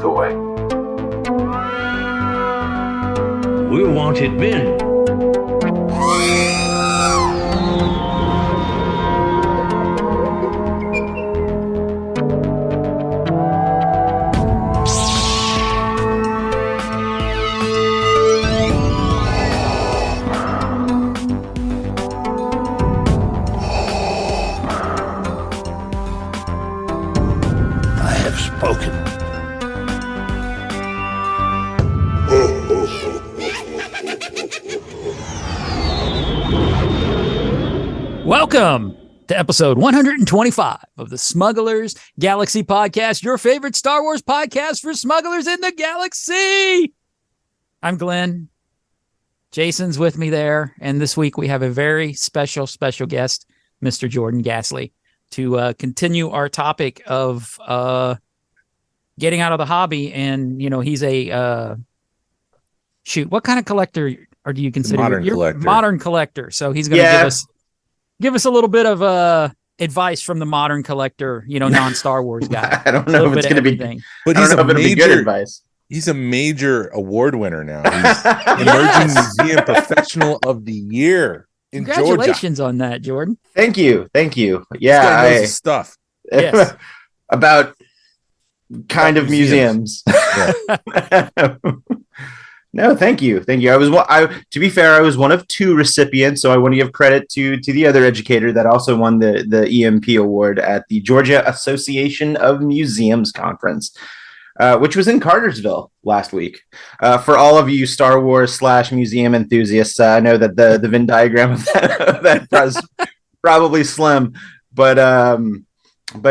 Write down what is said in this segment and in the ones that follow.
toy. We want it bin. I have spoken. Welcome to episode 125 of the Smugglers Galaxy Podcast, your favorite Star Wars podcast for smugglers in the galaxy. I'm Glenn. Jason's with me there. And this week we have a very special guest, Mr. Jordan Ghastly, to continue our topic of getting out of the hobby. And, you know, he's a, what kind of collector or do you consider? Modern collector. So he's going to give us a little bit of advice from the modern collector, you know, non-Star Wars guy. I don't know if it's going to be, but he's a major good advice. He's a major award winner now. He's Emerging Museum Professional of the Year in Congratulations Georgia. On that, Jordan. Thank you. Yeah, I knows his stuff. Yes. About kind of museums. Yeah. No, thank you. To be fair, I was one of two recipients, so I want to give credit to the other educator that also won the EMP award at the Georgia Association of Museums Conference, which was in Cartersville last week. For all of you Star Wars / museum enthusiasts, I know that the Venn diagram of that was probably slim, but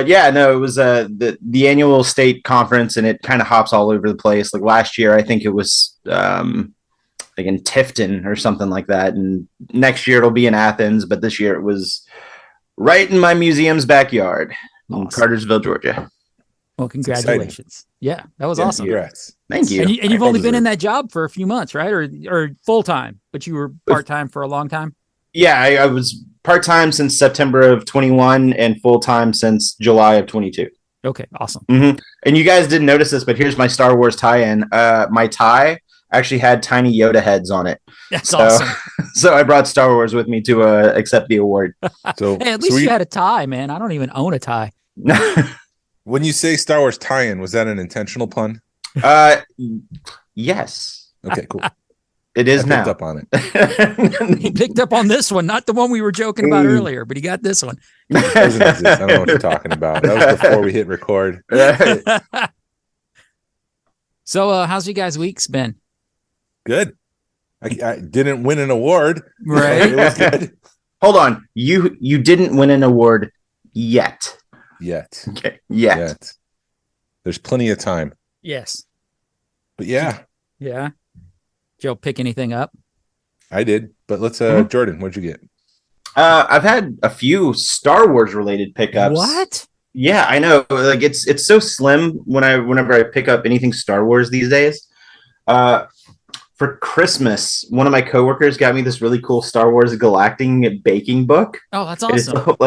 yeah, no, it was the annual state conference, and it kind of hops all over the place. Like last year, I think it was like in Tifton or something like that, and next year it'll be in Athens. But this year it was right in my museum's backyard in Cartersville, Georgia. Well, congratulations! Yeah, that was awesome. Congrats. Thank you. And you've only been in that job for a few months, right? Or full time, but you were part time for a long time. Yeah, I was part-time since September of 21 and full-time since July of 22. Okay, awesome. Mm-hmm. And you guys didn't notice this, but here's my Star Wars tie-in. My tie actually had tiny Yoda heads on it. That's awesome. So I brought Star Wars with me to accept the award. So hey, at least you had a tie, man. I don't even own a tie. When you say Star Wars tie-in, was that an intentional pun? Yes. Okay, cool. It is now. Picked up on it. He picked up on this one, not the one we were joking about earlier, but he got this one. It doesn't exist. I don't know what you're talking about. That was before we hit record. So, how's you guys' weeks been? Good. I didn't win an award. Right. It was good. Hold on. You didn't win an award yet. Yet. Okay. Yet. There's plenty of time. Yes. But yeah. Yeah. Joe, pick anything up? I did, but let's Jordan, what'd you get? I've had a few Star Wars related pickups. What? Yeah, I know. Like it's so slim whenever I pick up anything Star Wars these days. For Christmas, one of my coworkers got me this really cool Star Wars Galactic baking book. Oh, that's awesome.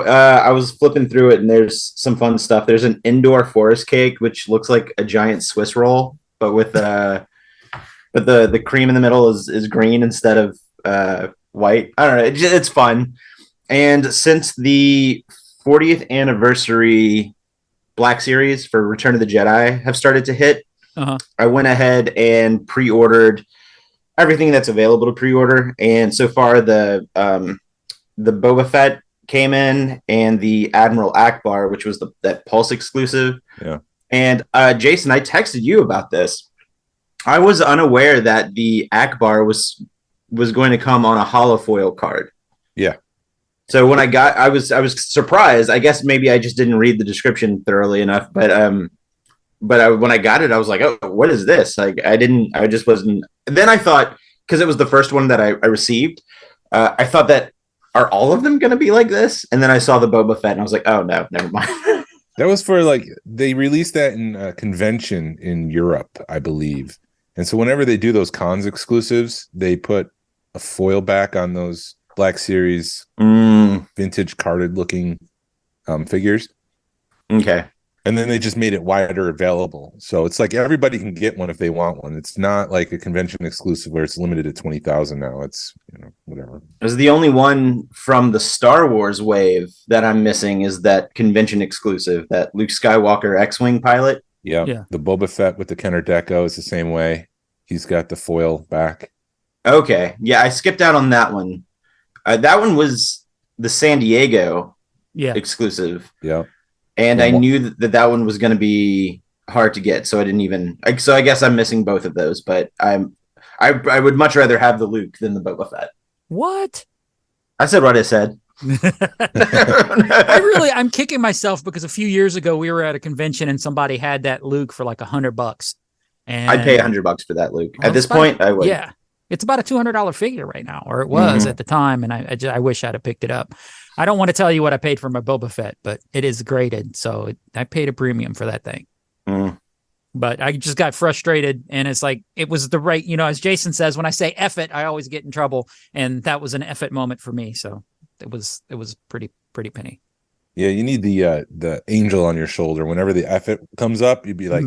I was flipping through it, and there's some fun stuff. There's an indoor forest cake, which looks like a giant Swiss roll, but with but the cream in the middle is green instead of white. I don't know. It's fun. And since the 40th anniversary Black Series for Return of the Jedi have started to hit, I went ahead and pre-ordered everything that's available to pre-order. And so far, the Boba Fett came in, and the Admiral Akbar, which was that Pulse exclusive. Yeah. And Jason, I texted you about this. I was unaware that the Akbar was going to come on a holofoil card. Yeah. So when I was surprised. I guess maybe I just didn't read the description thoroughly enough. But when I got it, I was like, oh, what is this? Like I just wasn't. And then I thought, because it was the first one that I received, I thought that, are all of them going to be like this? And then I saw the Boba Fett, and I was like, oh no, never mind. That was for they released that in a convention in Europe, I believe. And so whenever they do those cons exclusives, they put a foil back on those Black Series vintage carded looking figures. Okay. And then they just made it wider available. So it's like everybody can get one if they want one. It's not like a convention exclusive where it's limited to 20,000 now. It's, whatever. As the only one from the Star Wars wave that I'm missing is that convention exclusive, that Luke Skywalker X-Wing pilot. Yeah. The Boba Fett with the Kenner Deco is the same way. He's got the foil back. Okay. Yeah, I skipped out on that one. That one was the San Diego exclusive. Yeah. And I knew that one was going to be hard to get, so I didn't even. So I guess I'm missing both of those. But I would much rather have the Luke than the Boba Fett. What? I said what I said. I'm kicking myself because a few years ago we were at a convention and somebody had that Luke for like $100, and I'd pay $100 for that Luke. At this point, I would. Yeah, it's about a $200 figure right now, or it was at the time, and I wish I'd have picked it up. I don't want to tell you what I paid for my Boba Fett, but it is graded, so I paid a premium for that thing. But I just got frustrated, and it's like it was the right, as Jason says, when I say F it, I always get in trouble, and that was an F it moment for me. So it was pretty penny. Yeah, you need the angel on your shoulder. Whenever the F it comes up, you'd be like,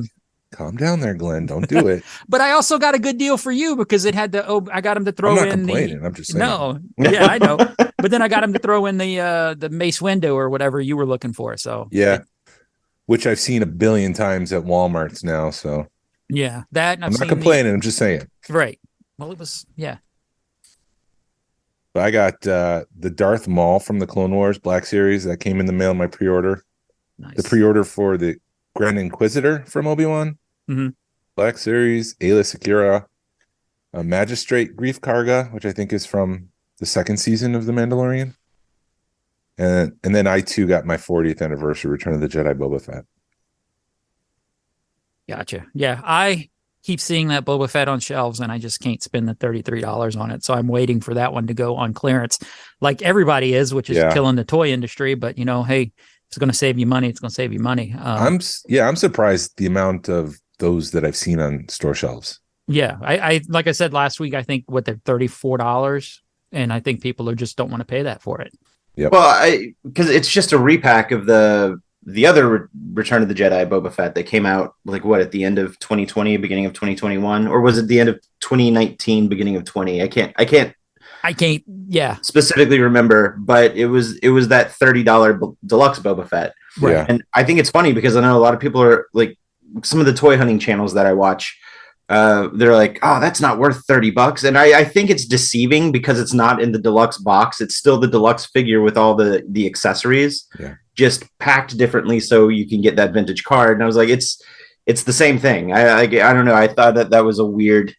calm down there, Glenn. Don't do it. But I also got a good deal for you because it had I got him to throw I'm not in complaining. I'm just saying. No, yeah, I know. But then I got him to throw in the Mace Windu or whatever you were looking for. So yeah, which I've seen a billion times at Walmart's now. So yeah, that. And I'm not complaining. I'm just saying. Right. Well, it was But I got the Darth Maul from the Clone Wars Black Series that came in the mail. My pre-order. Nice. The pre-order for the Grand Inquisitor from Obi-Wan, Black Series, Aayla Secura, a Magistrate Grief Karga, which I think is from the second season of The Mandalorian, and then I too got my 40th anniversary Return of the Jedi Boba Fett. Gotcha. Yeah, I keep seeing that Boba Fett on shelves, and I just can't spend the $33 on it. So I'm waiting for that one to go on clearance, like everybody is, which is killing the toy industry. But hey. It's going to save you money. It's going to save you money. I'm surprised the amount of those that I've seen on store shelves. Yeah, I like I said last week, I think they're $34, and I think people just don't want to pay that for it. Yep. Well, because it's just a repack of the other Return of the Jedi Boba Fett that came out at the end of 2020, beginning of 2021, or was it the end of 2019, beginning of 20? I can't. Yeah, specifically remember, but it was that $30 deluxe Boba Fett. Right. Yeah. And I think it's funny because I know a lot of people are like, some of the toy hunting channels that I watch, they're like, oh, that's not worth $30. And I think it's deceiving because it's not in the deluxe box. It's still the deluxe figure with all the accessories, just packed differently so you can get that vintage card. And I was like, it's the same thing. I don't know. I thought that was a weird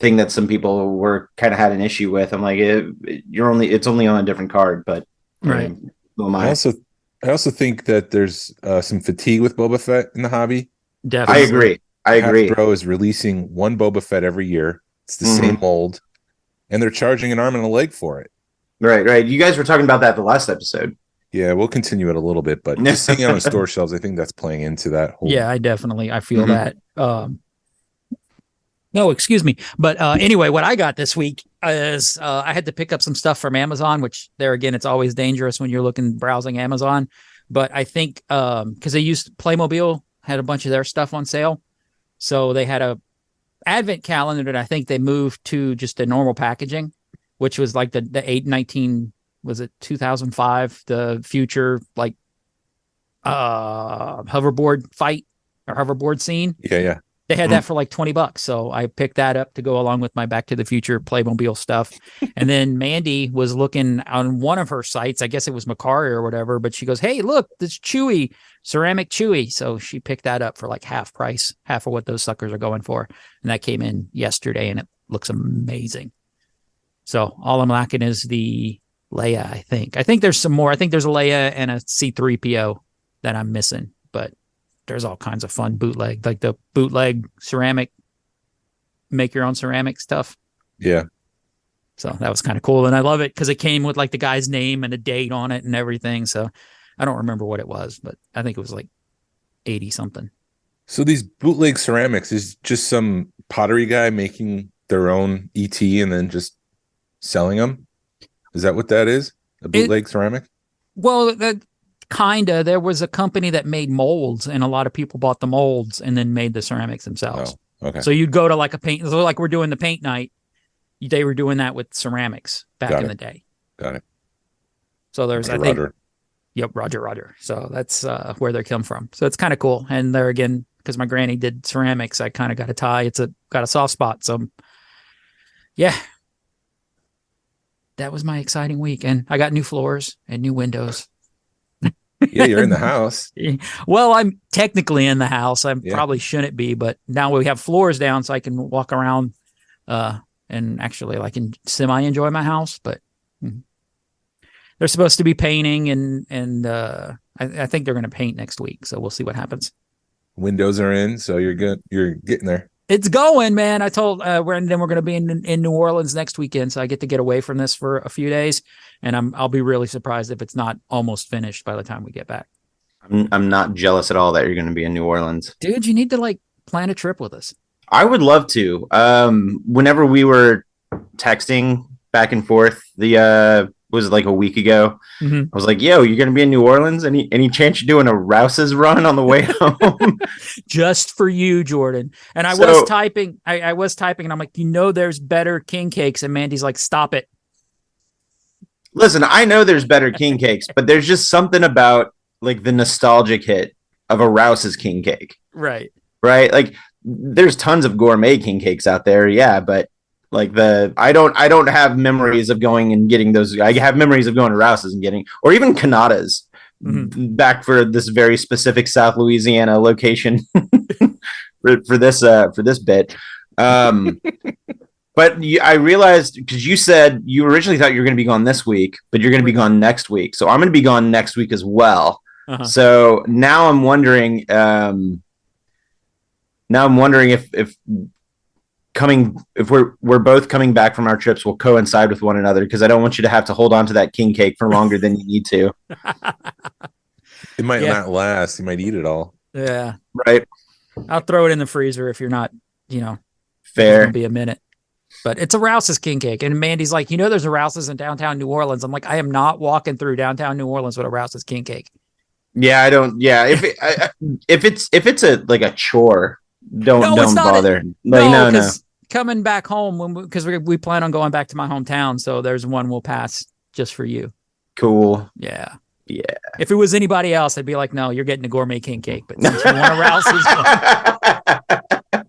thing that some people were kind of had an issue with. I'm like, it's only on a different card, but right. I also think that there's some fatigue with Boba Fett in the hobby. Definitely. I agree. Hasbro is releasing one Boba Fett every year. It's the same mold, and they're charging an arm and a leg for it. Right. You guys were talking about that the last episode. Yeah, we'll continue it a little bit, but just seeing it on store shelves, I think that's playing into that whole. Yeah, I feel that. No, excuse me. But anyway, what I got this week is I had to pick up some stuff from Amazon, which there again, it's always dangerous when you're browsing Amazon. But I think because they used Playmobil had a bunch of their stuff on sale. So they had a advent calendar that I think they moved to just a normal packaging, which was like the 8/19, was it 2005, the future hoverboard fight or hoverboard scene. Yeah. They had that for like $20. So I picked that up to go along with my Back to the Future Playmobil stuff. And then Mandy was looking on one of her sites. I guess it was Macari or whatever, but she goes, hey, look, this Chewy, ceramic Chewy. So she picked that up for like half price, half of what those suckers are going for. And that came in yesterday and it looks amazing. So all I'm lacking is the Leia, I think. I think there's some more. I think there's a Leia and a C-3PO that I'm missing, but there's all kinds of fun bootleg, like the bootleg ceramic, make your own ceramic stuff. Yeah. So that was kind of cool. And I love it because it came with like the guy's name and a date on it and everything. So I don't remember what it was, but I think it was like 80 something. So these bootleg ceramics is just some pottery guy making their own ET and then just selling them. Is that what that is? A bootleg ceramic? Well, Kinda. There was a company that made molds, and a lot of people bought the molds and then made the ceramics themselves. Oh, okay. So you'd go to like a paint, so like we're doing the paint night. They were doing that with ceramics back in the day. Got it. So there's, I think, yep, Roger. So that's where they come from. So it's kind of cool. And there again, because my granny did ceramics, I kind of got a tie. Got a soft spot. So yeah, that was my exciting week. And I got new floors and new windows. Yeah, you're in the house. Well, I'm technically in the house. I probably shouldn't be, but now we have floors down so I can walk around and actually I can semi-enjoy my house. But they're supposed to be painting, and I think they're going to paint next week. So we'll see what happens. Windows are in, so you're good. You're getting there. It's going, man. I told we're going to be in New Orleans next weekend, so I get to get away from this for a few days, and I'll be really surprised if it's not almost finished by the time we get back. I'm not jealous at all that you're going to be in New Orleans, dude. You need to like plan a trip with us. I would love to. Whenever we were texting back and forth, was it like a week ago? I was like, yo, you're going to be in New Orleans? Any chance you're doing a Rouse's run on the way home? Just for you, Jordan. And I was typing and I'm like, there's better king cakes. And Mandy's like, stop it. Listen, I know there's better king cakes, but there's just something about like the nostalgic hit of a Rouse's king cake. Right. Like there's tons of gourmet king cakes out there. Yeah. But like I don't have memories of going and getting those. I have memories of going to Rouse's and getting, or even Canada's back for this very specific South Louisiana location for this bit. But I realized, because you said you originally thought you were going to be gone this week, but you're going to be gone next week. So I'm going to be gone next week as well. So now I'm wondering, if we're both coming back from our trips will coincide with one another, because I don't want you to have to hold on to that king cake for longer than you need to. It might not last. You might eat it all. Yeah. Right. I'll throw it in the freezer if you're not, fair. It'll be a minute. But it's a Rouse's king cake. And Mandy's like, there's a Rouse's in downtown New Orleans. I'm like, I am not walking through downtown New Orleans with a Rouse's king cake. Yeah, I don't. Yeah, if it's a chore, don't bother. No. Coming back home because we plan on going back to my hometown, so there's one we'll pass just for you. Cool. Yeah. If it was anybody else, I'd be like, no, you're getting a gourmet king cake. But since you want a Rouse's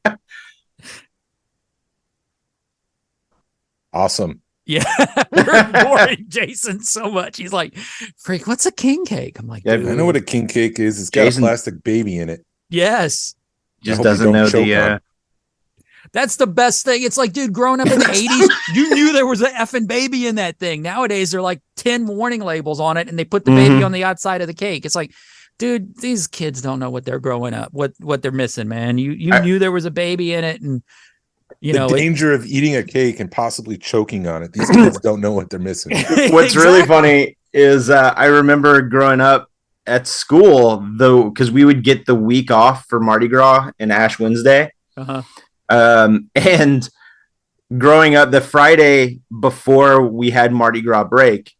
one. Awesome. Yeah, we're boring Jason so much. He's like, freak, what's a king cake? I'm like, I know what a king cake is. It's got a plastic baby in it. Yes. Just doesn't know the That's the best thing. It's like, dude, growing up in the 80s, you knew there was an effing baby in that thing. Nowadays, they're like 10 warning labels on it, and they put the baby on the outside of the cake. It's like, dude, these kids don't know what they're growing up, what they're missing, man. You knew there was a baby in it, and the danger of eating a cake and possibly choking on it. These kids don't know what they're missing. What's really funny is I remember growing up at school, though, because we would get the week off for Mardi Gras and Ash Wednesday. And growing up, the Friday before we had Mardi Gras break,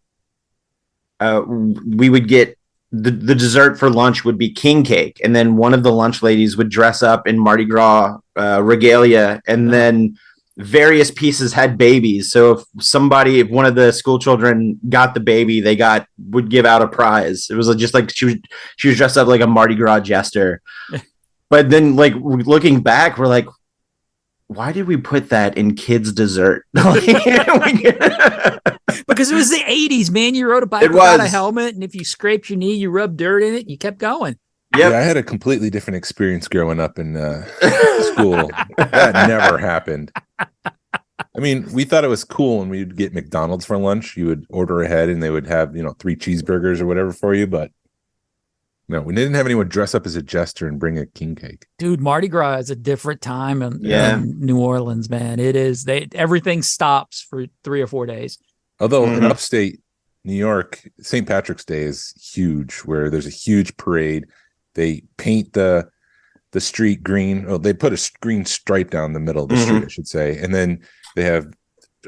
we would get the dessert for lunch would be king cake. And then one of the lunch ladies would dress up in Mardi Gras regalia. And then various pieces had babies. So if one of the school children got the baby, would give out a prize. It was just like she was dressed up like a Mardi Gras jester. But then like looking back, we're like, why did we put that in kids' dessert? Because it was the 80s, man. You rode a bike without a helmet, and if you scraped your knee, you rubbed dirt in it, and you kept going. Yep. Yeah, I had a completely different experience growing up in school. That never happened. I mean, we thought it was cool when we'd get McDonald's for lunch. You would order ahead, and they would have 3 cheeseburgers or whatever for you, but no, we didn't have anyone dress up as a jester and bring a king cake. Dude, Mardi Gras is a different time in New Orleans, man. It is. Everything stops for 3 or 4 days. Although in upstate New York, St. Patrick's Day is huge, where there's a huge parade. They paint the street green. Oh, they put a green stripe down the middle of the street, I should say. And then they have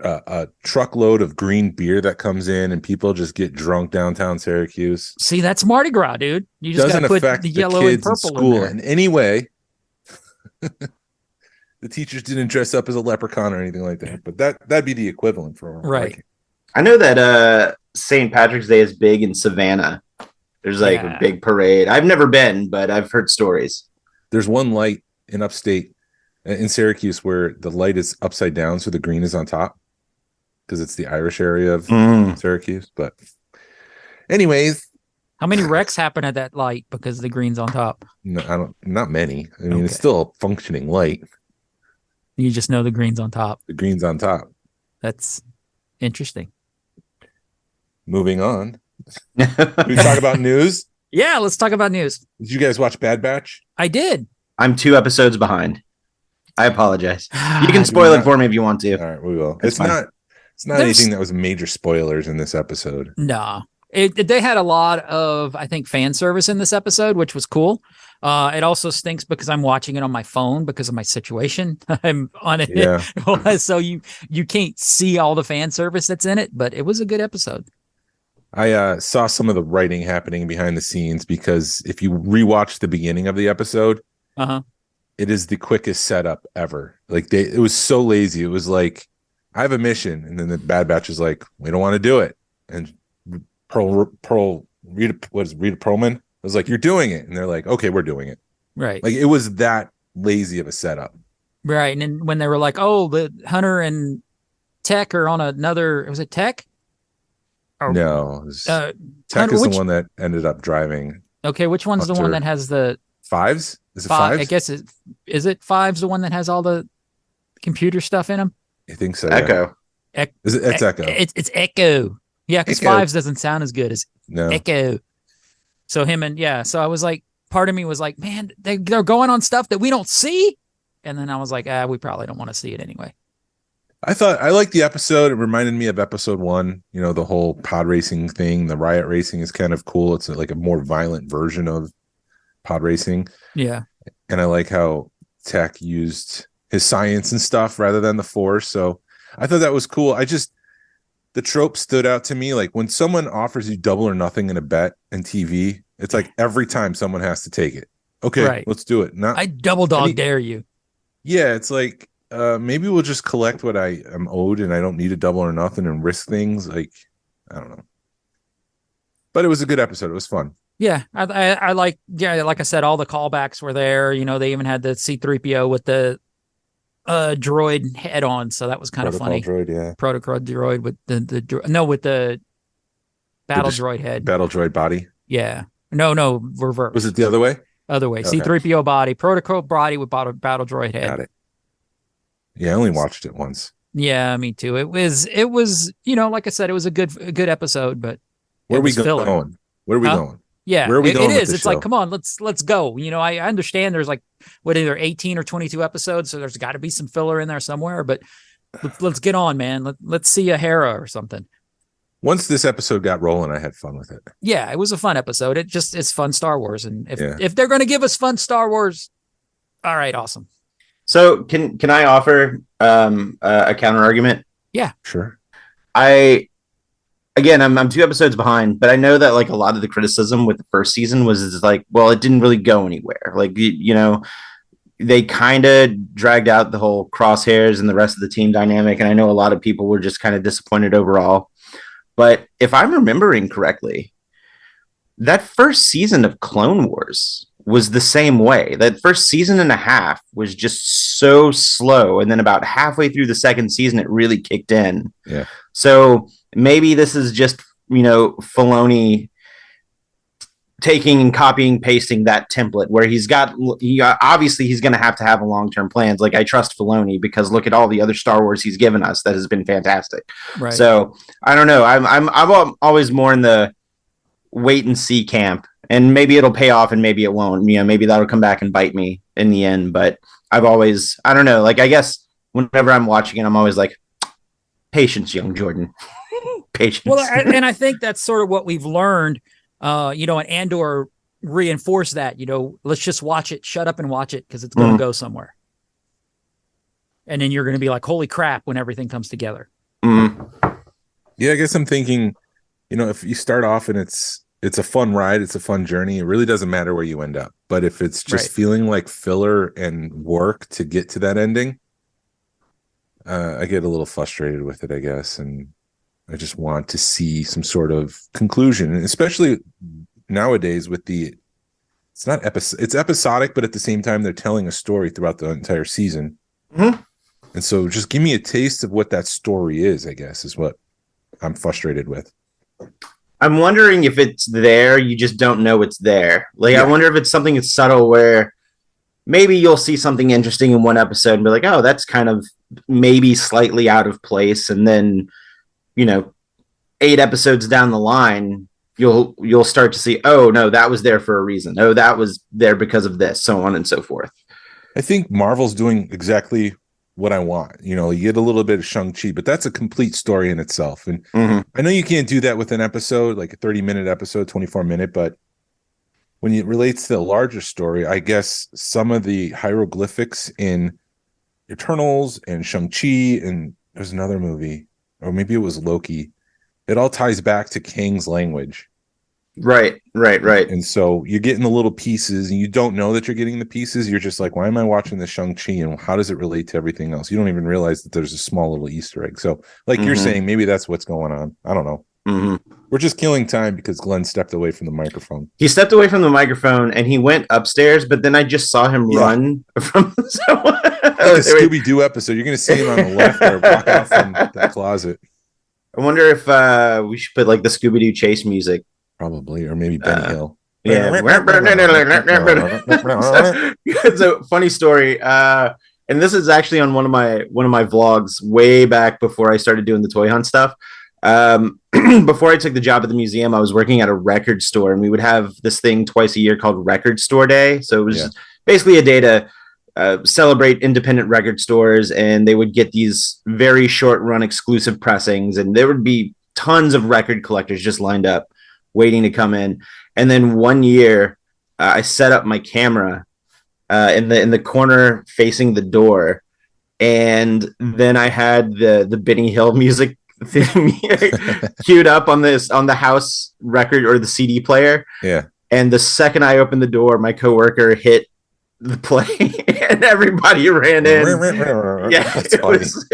a truckload of green beer that comes in, and people just get drunk downtown Syracuse. See, that's Mardi Gras, dude. You just Doesn't gotta put affect the yellow and kids in purple school in there. in any way. The teachers didn't dress up as a leprechaun or anything like that, but that'd be the equivalent for Right. I know that St. Patrick's Day is big in Savannah. There's like a big parade. I've never been, but I've heard stories. There's one light in upstate in Syracuse where the light is upside down, so the green is on top because it's the Irish area of Syracuse. But anyways, how many wrecks happen at that light because the green's on top? No, not many. I mean, It's still a functioning light. You just know the green's on top. The green's on top. That's interesting. Moving on. We talk about news. Yeah, let's talk about news. Did you guys watch Bad Batch? I did. I'm 2 episodes behind. I apologize. You can spoil it for me if you want to. All right, we will. It's not anything that was major spoilers in this episode. No. They had a lot of, I think, fan service in this episode, which was cool. It also stinks because I'm watching it on my phone because of my situation. I'm on it. Yeah. So you can't see all the fan service that's in it, but it was a good episode. I saw some of the writing happening behind the scenes because if you rewatch the beginning of the episode, it is the quickest setup ever. Like it was so lazy. It was like, I have a mission, and then the Bad Batch is like, we don't want to do it. And Rita Perlman was like, you're doing it, and they're like, okay, we're doing it. Right. Like it was that lazy of a setup. Right. And then when they were like, oh, the Hunter and Tech are on another, was it Tech? No, Tech Hunter, is the one that ended up driving. Okay, which one's the one that has the Fives? Is it Fives? I guess is it Fives the one that has all the computer stuff in them? I think so. Echo. Yeah. It's Echo. It's Echo. Yeah, because Fives doesn't sound as good as Echo. So so I was like, part of me was like, man, they're going on stuff that we don't see, and then I was like, we probably don't want to see it anyway. I liked the episode. It reminded me of episode 1. You know, the whole pod racing thing, the riot racing is kind of cool. It's like a more violent version of pod racing. Yeah. And I like how Tech used his science and stuff rather than the Force. So I thought that was cool. The trope stood out to me. Like when someone offers you double or nothing in a bet in TV, it's like every time someone has to take it. Okay, Let's do it. I double dog dare you. Yeah, it's like, maybe we'll just collect what I am owed and I don't need a double or nothing and risk things. Like, I don't know. But it was a good episode. It was fun. Yeah, I like I said, all the callbacks were there. You know, they even had the C-3PO with the droid head on, so that was kind of funny. Droid, yeah. Protocol droid with with the battle droid head. Battle droid body. Yeah. No, reverse. Was it the other way? Other way. Okay. C-3PO body, protocol body with battle droid head. Got it. Yeah, I only watched it once. Yeah, me too. It was, like I said, it was a good episode, but where are we going? Where are we going? Yeah, where are we going? It is. It's like, come on, let's go. You know, I understand there's like either 18 or 22 episodes, so there's got to be some filler in there somewhere. But let's get on, man. Let's see a Hera or something. Once this episode got rolling, I had fun with it. It's it was a fun episode. It's fun Star Wars, and if they're going to give us fun Star Wars, all right, awesome. So can I offer a counter argument? Yeah, sure. I'm 2 episodes behind, but I know that like a lot of the criticism with the first season was like, well, it didn't really go anywhere. Like, they kind of dragged out the whole Crosshairs and the rest of the team dynamic. And I know a lot of people were just kind of disappointed overall. But if I'm remembering correctly, that first season of Clone Wars was the same way. That first season and a half was just so slow. And then about halfway through the second season, it really kicked in. Yeah. So maybe this is just, Filoni taking and copying, pasting that template where obviously he's going to have long-term plans. Like I trust Filoni because look at all the other Star Wars he's given us that has been fantastic. Right. So I don't know. I'm always more in the wait and see camp, and maybe it'll pay off and maybe it won't. Maybe that'll come back and bite me in the end. But I don't know. Like I guess whenever I'm watching it, I'm always like, patience, young Jordan. Patience. Well, and I think that's sort of what we've learned. And Andor reinforced that. Let's just watch it. Shut up and watch it because it's going to go somewhere. And then you're going to be like, holy crap, when everything comes together. Yeah, I guess I'm thinking, if you start off and it's a fun ride, it's a fun journey, it really doesn't matter where you end up. But if it's just feeling like filler and work to get to that ending, I get a little frustrated with it, I guess. And I just want to see some sort of conclusion, and especially nowadays with it's episodic, but at the same time, they're telling a story throughout the entire season. Mm-hmm. And so just give me a taste of what that story is, I guess, is what I'm frustrated with. I'm wondering if it's there, you just don't know it's there. Like, I wonder if it's something that's subtle where maybe you'll see something interesting in one episode and be like, oh, that's kind of maybe slightly out of place. And then, 8 episodes down the line, you'll start to see, oh, no, that was there for a reason. Oh, that was there because of this, so on and so forth. I think Marvel's doing exactly what I want. You get a little bit of Shang-Chi, but that's a complete story in itself. And I know you can't do that with an episode, like a 30-minute episode, 24-minute, but when it relates to the larger story, I guess some of the hieroglyphics in Eternals and Shang-Chi, and there's another movie, or maybe it was Loki, it all ties back to Kang's language. Right. And so you're getting the little pieces, and you don't know that you're getting the pieces. You're just like, why am I watching the Shang-Chi, and how does it relate to everything else? You don't even realize that there's a small little Easter egg. So like you're saying, maybe that's what's going on. I don't know. We're just killing time because Glenn stepped away from the microphone. He stepped away from the microphone and he went upstairs, but then I just saw him run from someone. Like a Scooby-Doo episode. You're going to see him on the left or walk out from the closet. I wonder if we should put like the Scooby-Doo chase music. Probably, or maybe Benny Hill. Yeah. It's a funny story. And this is actually on one of my vlogs way back before I started doing the toy hunt stuff. Before I took the job at the museum, I was working at a record store, and we would have this thing twice a year called Record Store Day. So it was basically a day to celebrate independent record stores, and they would get these very short run exclusive pressings, and there would be tons of record collectors just lined up waiting to come in. And then one year I set up my camera in the corner facing the door, and then I had the Benny Hill music theme queued up on the house record or the CD player. Yeah. And the second I opened the door, my coworker hit the play and everybody ran in. Yeah, it was,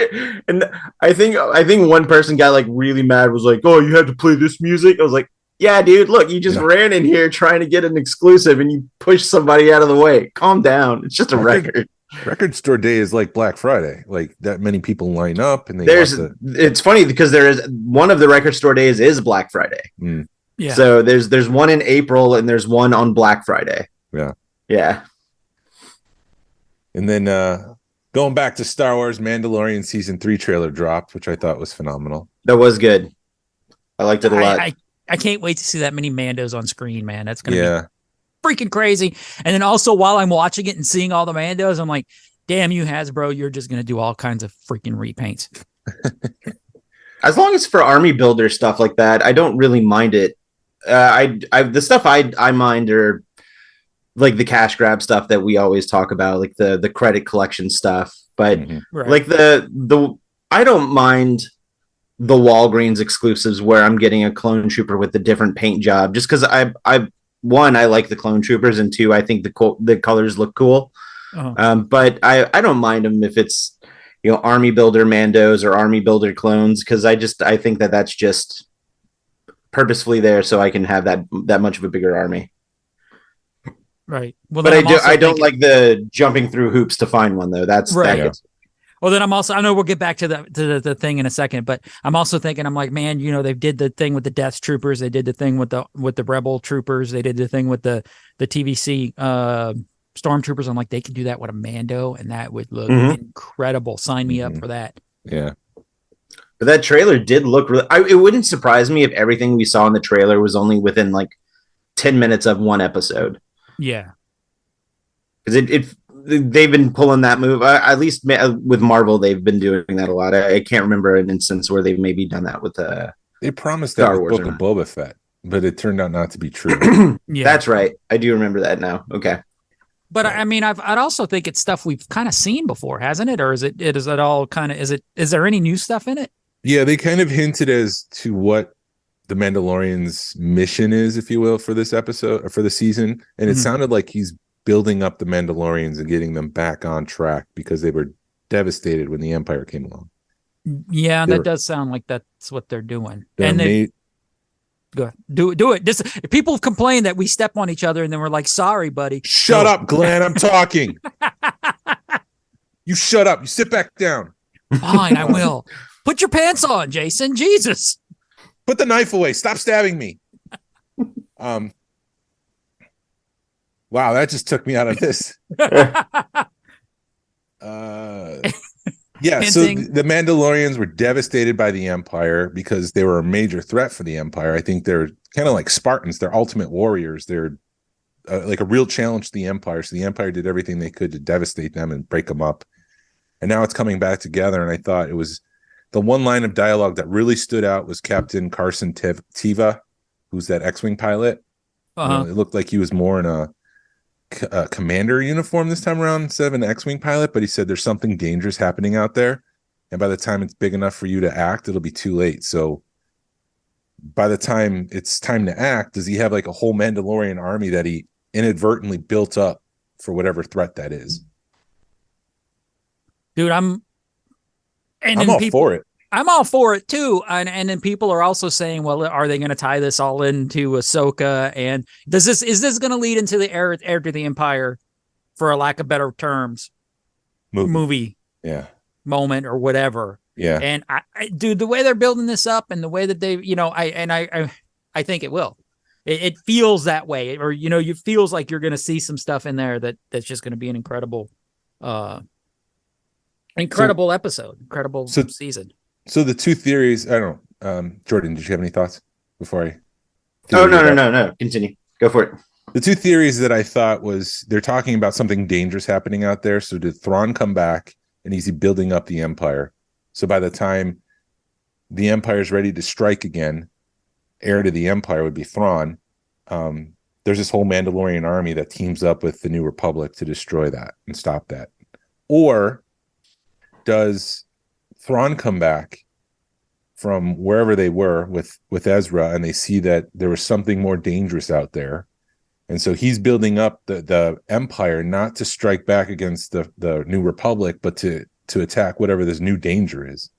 and I think one person got like really mad, was like, "Oh, you had to play this music?" I was like, "Yeah, dude, look, you just ran in here trying to get an exclusive and you pushed somebody out of the way. Calm down. It's just a record." Record Store Day is like Black Friday. Like that many people line up, and it's funny because there is one of the Record Store Days is Black Friday. Yeah. So there's one in April and there's one on Black Friday. Yeah. And then going back to Star Wars, Mandalorian Season 3 trailer dropped, which I thought was phenomenal. That was good. I liked it a lot. I can't wait to see that many Mandos on screen, man. That's going to be freaking crazy. And then also while I'm watching it and seeing all the Mandos, I'm like, damn you, Hasbro, you're just going to do all kinds of freaking repaints. As long as for army builder stuff like that, I don't really mind it. The stuff I mind are like the cash grab stuff that we always talk about, like the credit collection stuff. But like the I don't mind the Walgreens exclusives where I'm getting a clone trooper with a different paint job, just because I like the clone troopers, and 2, I think the colors look cool. But I don't mind them if it's army builder Mandos or army builder clones, because I think that's just purposefully there so I can have that much of a bigger army. Right. Well, but I don't like the jumping through hoops to find one though. That's right. Well, then I know we'll get back to the thing in a second, but I'm also thinking, I'm like, man, they did the thing with the Death Troopers. They did the thing with the Rebel Troopers. They did the thing with the TVC Stormtroopers. I'm like, they could do that with a Mando, and that would look incredible. Sign me up for that. Yeah. But that trailer did look really, it wouldn't surprise me if everything we saw in the trailer was only within like 10 minutes of one episode. Yeah. Because they've been pulling that move, at least with Marvel, they've been doing that a lot. I can't remember an instance where they've maybe done that with they promised that Star Wars Book of Boba Fett, but it turned out not to be true. Yeah, that's right. I do remember that now. Okay. But I mean, I'd also think it's stuff we've kind of seen before, hasn't it? Or is it all kind of, is there any new stuff in it? Yeah, they kind of hinted as to what the Mandalorian's mission is, if you will, for this episode or for the season. And it sounded like he's building up the Mandalorians and getting them back on track because they were devastated when the Empire came along. Yeah, that does sound like that's what they're doing. And they go ahead. Do it. This people have complained that we step on each other and then we're like, sorry, buddy. Shut up, Glenn. I'm talking. You shut up. You sit back down. Fine, I will. Put your pants on, Jason. Jesus. Put the knife away. Stop stabbing me. Wow, that just took me out of this. Yeah, so the Mandalorians were devastated by the Empire because they were a major threat for the Empire. I think they're kind of like Spartans. They're ultimate warriors. They're like a real challenge to the Empire. So the Empire did everything they could to devastate them and break them up. And now it's coming back together. And I thought it was the one line of dialogue that really stood out was Captain Carson Teva, who's that X-Wing pilot. You know, it looked like he was more in a commander uniform this time around instead of an X-Wing pilot, but he said there's something dangerous happening out there, and by the time it's big enough for you to act, it'll be too late. So by the time it's time to act, does he have like a whole Mandalorian army that he inadvertently built up for whatever threat that is? Dude, I'm all for it. I'm all for it too. And then people are also saying, well, are they going to tie this all into Ahsoka? And is this going to lead into the heir to the Empire, for a lack of better terms, movie moment or whatever? Yeah. And dude, the way they're building this up and the way that they, I think it will. It feels that way, or it feels like you're going to see some stuff in there that's just going to be an incredible episode, incredible season. So the two theories, I don't know. Jordan, did you have any thoughts before I? Oh, no. Continue. Go for it. The two theories that I thought was they're talking about something dangerous happening out there. So did Thrawn come back and is he building up the Empire? So by the time the Empire is ready to strike again, heir to the Empire would be Thrawn. There's this whole Mandalorian army that teams up with the New Republic to destroy that and stop that. Or does Thrawn come back from wherever they were with Ezra, and they see that there was something more dangerous out there, and so he's building up the Empire not to strike back against the New Republic, but to attack whatever this new danger is.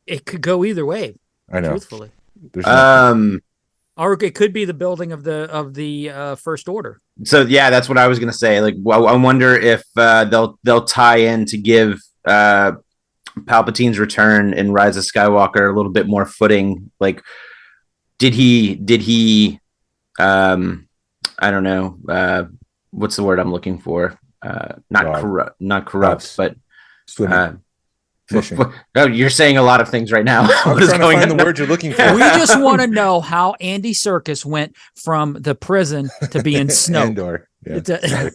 It could go either way. I know. Truthfully, or it could be the building of the First Order. So yeah, that's what I was gonna say. Like, well, I wonder if they'll tie in to give Palpatine's return in Rise of Skywalker a little bit more footing. Like, did he I don't know, what's the word I'm looking for? Not corrupt, but fishing. No, you're saying a lot of things right now. What is going on? The word you're looking for. We just want to know how Andy Serkis went from the prison to being Snoke. Andor. Yeah.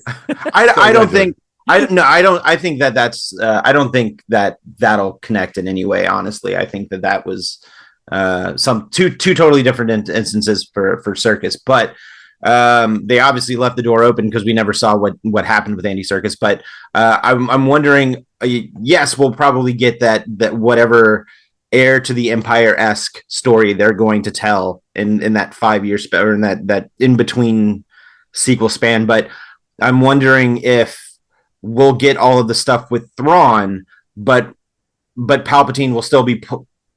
I don't think. I think that's. I don't think that'll connect in any way. Honestly, I think that was some two totally different instances for Serkis, but they obviously left the door open because we never saw what happened with Andy Serkis. But I'm wondering. Yes, we'll probably get that whatever heir to the Empire-esque story they're going to tell in that 5-year span, or in that in between sequel span. But I'm wondering if we'll get all of the stuff with Thrawn, but Palpatine will still be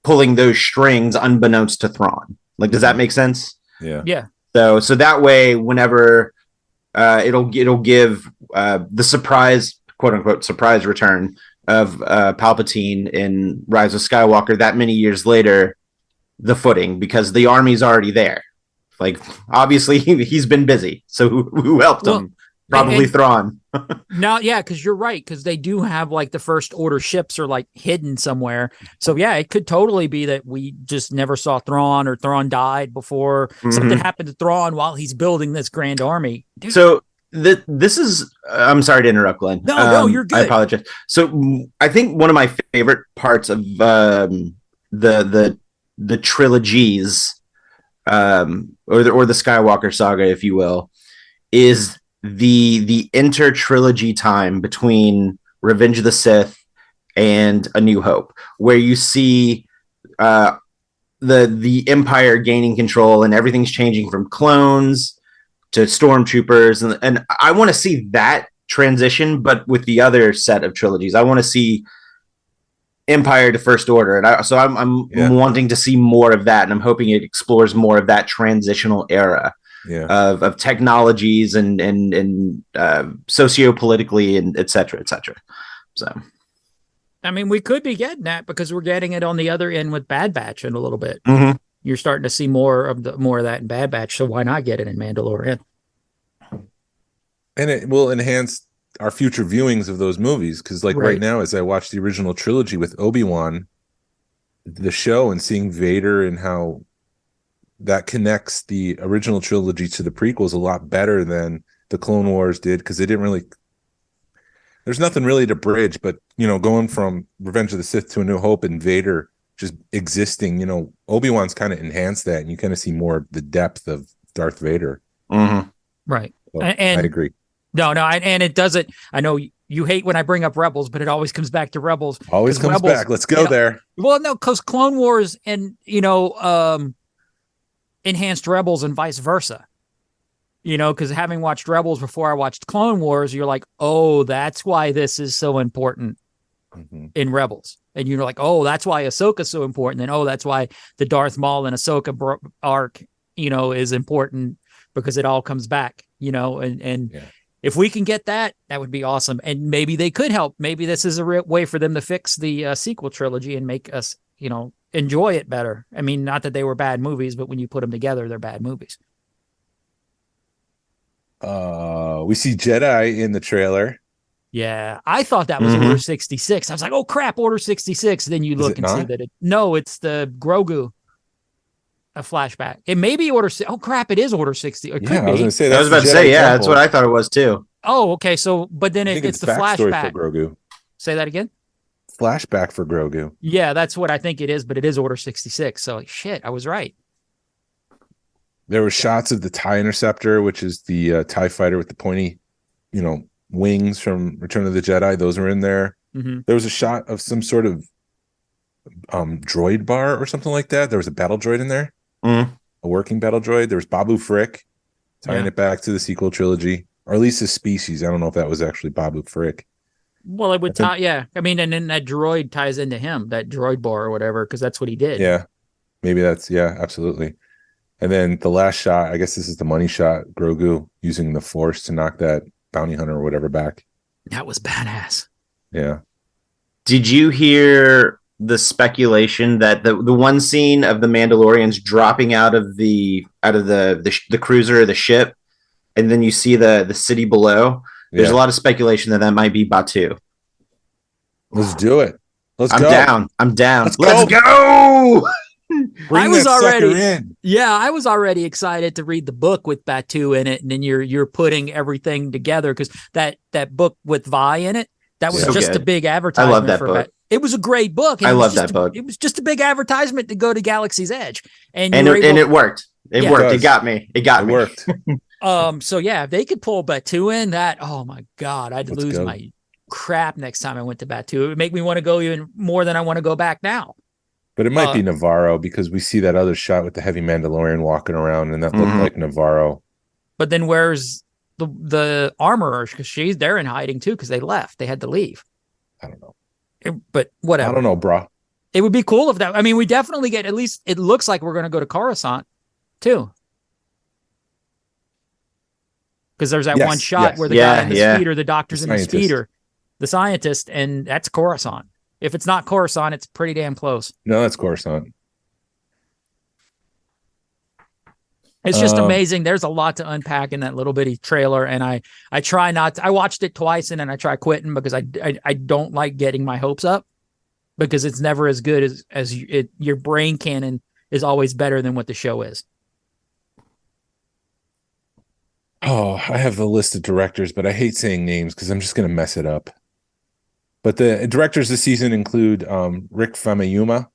pulling those strings unbeknownst to Thrawn. Like, does that make sense? Yeah. So that way, whenever it'll give the surprise, quote unquote, surprise return of Palpatine in Rise of Skywalker that many years later, the footing, because the army's already there. Like, obviously he's been busy. So who helped him? Probably Thrawn. No, yeah, because you're right, because they do have like the First Order ships are like hidden somewhere. So yeah, it could totally be that we just never saw Thrawn, or Thrawn died before something happened to Thrawn while he's building this grand army. Dude. So this is, I'm sorry to interrupt, Glenn. No, you're good. I apologize. So I think one of my favorite parts of the trilogies, or the Skywalker saga, if you will, is the inter-trilogy time between Revenge of the Sith and A New Hope, where you see the Empire gaining control and everything's changing from clones to stormtroopers, and I want to see that transition, but with the other set of trilogies. I want to see Empire to First Order, and I'm wanting to see more of that, and I'm hoping it explores more of that transitional era of technologies and sociopolitically and et cetera. So, I mean, we could be getting that because we're getting it on the other end with Bad Batch in a little bit. Mm-hmm. You're starting to see more of that in Bad Batch, so why not get it in Mandalorian? And it will enhance our future viewings of those movies, because right now, as I watch the original trilogy with Obi-Wan, the show, and seeing Vader and how that connects the original trilogy to the prequels a lot better than the Clone Wars did, because they didn't really, there's nothing really to bridge, but going from Revenge of the Sith to A New Hope and Vader just existing, Obi-Wan's kind of enhanced that, and you kind of see more of the depth of Darth Vader. Mm-hmm. Right. So and I agree. No, and it doesn't. I know you hate when I bring up Rebels, but it always comes back to Rebels. Always comes back. Let's go there. Well, no, because Clone Wars and enhanced Rebels and vice versa. Because having watched Rebels before I watched Clone Wars, you're like, oh, that's why this is so important in Rebels. And you're like, oh, that's why Ahsoka's so important. And oh, that's why the Darth Maul and Ahsoka arc, is important, because it all comes back, If we can get that, that would be awesome. And maybe they could help. Maybe this is a way for them to fix the sequel trilogy and make us, enjoy it better. I mean, not that they were bad movies, but when you put them together, they're bad movies. We see Jedi in the trailer. Yeah, I thought that was Order 66. I was like, oh, crap, Order 66. Then you look and see that it's the Grogu. A flashback. It may be Order. Oh crap! It is Order 60. It could be. I was going to say. I was about to say. Yeah, that's what I thought it was too. Oh, okay. So, but then it's the flashback for Grogu. Say that again. Flashback for Grogu. Yeah, that's what I think it is. But it is Order 66. So shit, I was right. There were shots of the TIE Interceptor, which is the TIE fighter with the pointy, wings from Return of the Jedi. Those were in there. Mm-hmm. There was a shot of some sort of droid bar or something like that. There was a battle droid in there. A working battle droid. There was Babu Frick, tying it back to the sequel trilogy, or at least his species. I don't know if that was actually Babu Frick. Well, it would tie, yeah. I mean, and then that droid ties into him, that droid bar or whatever, because that's what he did. Yeah, maybe that's, absolutely. And then the last shot, I guess this is the money shot, Grogu using the Force to knock that bounty hunter or whatever back. That was badass. Yeah. Did you hear the speculation that the one scene of the Mandalorians dropping out of the cruiser or the ship, and then you see the city below? There's a lot of speculation that might be Batuu. Let's do it. I'm down. Let's go. I was already excited to read the book with Batuu in it, and then you're putting everything together, because that book with Vi in it, that was just a big advertisement. I love that book. It was a great book. I love that book. It was just a big advertisement to go to Galaxy's Edge, and it worked. It worked. It got me. It worked. So yeah, if they could pull Batuu in, that, oh my God, I'd lose my crap next time I went to Batuu. It would make me want to go even more than I want to go back now. But it might be Navarro, because we see that other shot with the heavy Mandalorian walking around, and that looked like Navarro. But then where's the armorer? Because they're in hiding too, because they left. They had to leave. I don't know. But whatever. I don't know, bro. It would be cool if that. I mean, we definitely get, at least it looks like we're going to go to Coruscant too. Because there's that one shot where the guy in the speeder, the doctor's in the speeder, the scientist, and that's Coruscant. If it's not Coruscant, it's pretty damn close. No, that's Coruscant. It's just amazing. There's a lot to unpack in that little bitty trailer, and I try not to. I watched it twice, and then I try quitting, because I don't like getting my hopes up, because it's never as good as your brain canon is always better than what the show is. Oh, I have the list of directors, but I hate saying names because I'm just going to mess it up. But the directors this season include Rick Famuyiwa.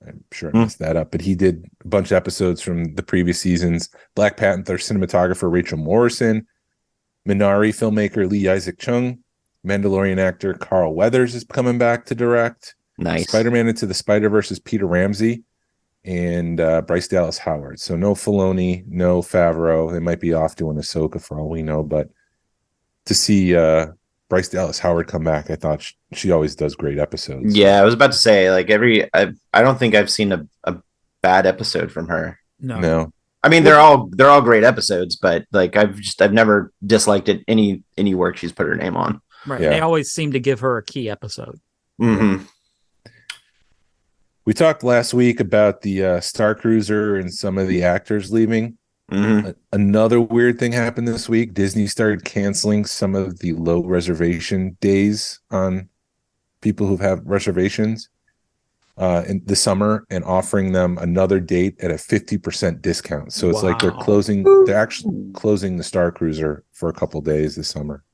I'm sure I messed that up, but he did a bunch of episodes from the previous seasons. Black Panther cinematographer Rachel Morrison, Minari filmmaker Lee Isaac Chung, Mandalorian actor Carl Weathers is coming back to direct. Nice. Spider-Man Into the Spider-Verse is Peter Ramsey and Bryce Dallas Howard. So no Filoni, no Favreau. They might be off doing Ahsoka for all we know, but to see Bryce Dallas Howard come back, I thought she always does great episodes. Yeah, I was about to say, like, I don't think I've seen a bad episode from her. No. I mean, they're all great episodes, but like I've never disliked it any work she's put her name on. Right. Yeah. They always seem to give her a key episode. Mm-hmm. We talked last week about the Star Cruiser and some of the actors leaving. Mm-hmm. Another weird thing happened this week. Disney started canceling some of the low reservation days on people who have reservations in the summer and offering them another date at a 50% discount. So it's like they're actually closing the Star Cruiser for a couple days this summer.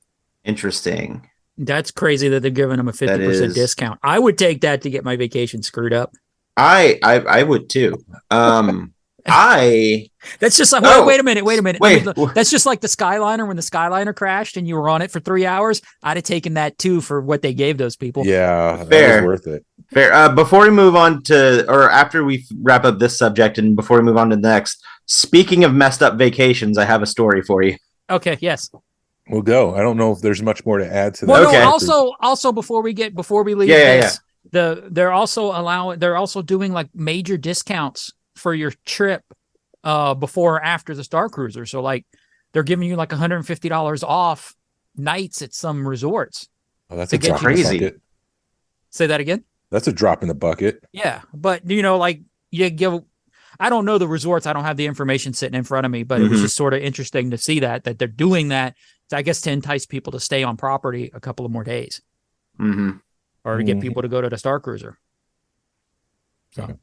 Interesting. That's crazy that they're giving them a 50% discount. I would take that to get my vacation screwed up. I would too. That's just like wait a minute. That's just like the Skyliner when the Skyliner crashed and you were on it for 3 hours. I'd have taken that too for what they gave those people. Yeah, fair. That was worth it. Fair. Before we move on to, or after we wrap up this subject, and before we move on to the next, speaking of messed up vacations, I have a story for you. Okay. Yes. We'll go. I don't know if there's much more to add to that. Well, okay. No, also before we leave this, they're also doing like major discounts for your trip before or after the Star Cruiser. So like they're giving you like $150 off nights at some resorts. Oh, that's a drop in the bucket. Say that again? That's a drop in the bucket. Yeah, but like you give. I don't know the resorts. I don't have the information sitting in front of me, but it was just sort of interesting to see that they're doing that. I guess to entice people to stay on property a couple of more days, or to get people to go to the Star Cruiser. So,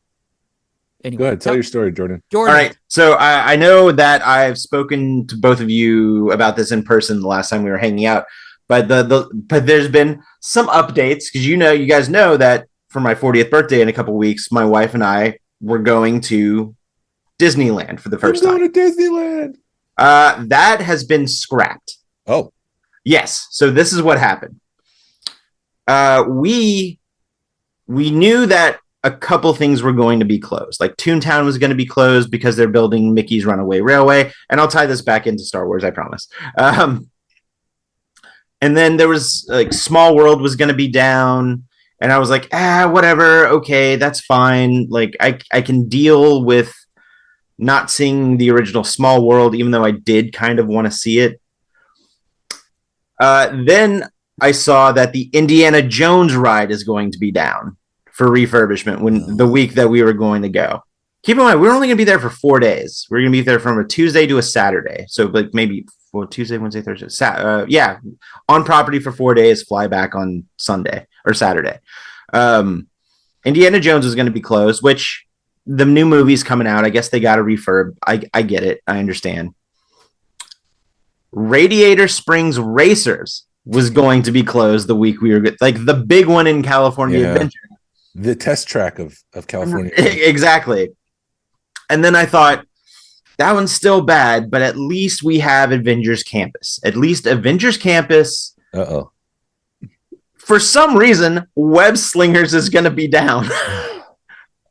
anyway, go ahead, tell your story, Jordan. All right. So I know that I've spoken to both of you about this in person the last time we were hanging out, but but there's been some updates because you guys know that for my 40th birthday in a couple of weeks, my wife and I were going to Disneyland for the first time. Going to Disneyland. That has been scrapped. Oh, yes. So this is what happened. We knew that a couple things were going to be closed. Like Toontown was going to be closed because they're building Mickey's Runaway Railway, and I'll tie this back into Star Wars, I promise. And then there was like Small World was going to be down, and I was like, whatever, okay, that's fine. Like I can deal with not seeing the original Small World, even though I did kind of want to see it. Then I saw that the Indiana Jones ride is going to be down for refurbishment the week that we were going to go. Keep in mind, we're only going to be there for 4 days. We're going to be there from a Tuesday to a Saturday. So like maybe Tuesday, Wednesday, Thursday, on property for 4 days, fly back on Sunday or Saturday. Indiana Jones is going to be closed, which the new movie's coming out. I guess they got a refurb. I get it. I understand. Radiator Springs Racers was going to be closed the week we were like the big one in California Adventure. The test track of California. Exactly. And then I thought that one's still bad, but at least we have Avengers Campus. At least Avengers Campus. Uh-oh. For some reason, Web Slingers is going to be down.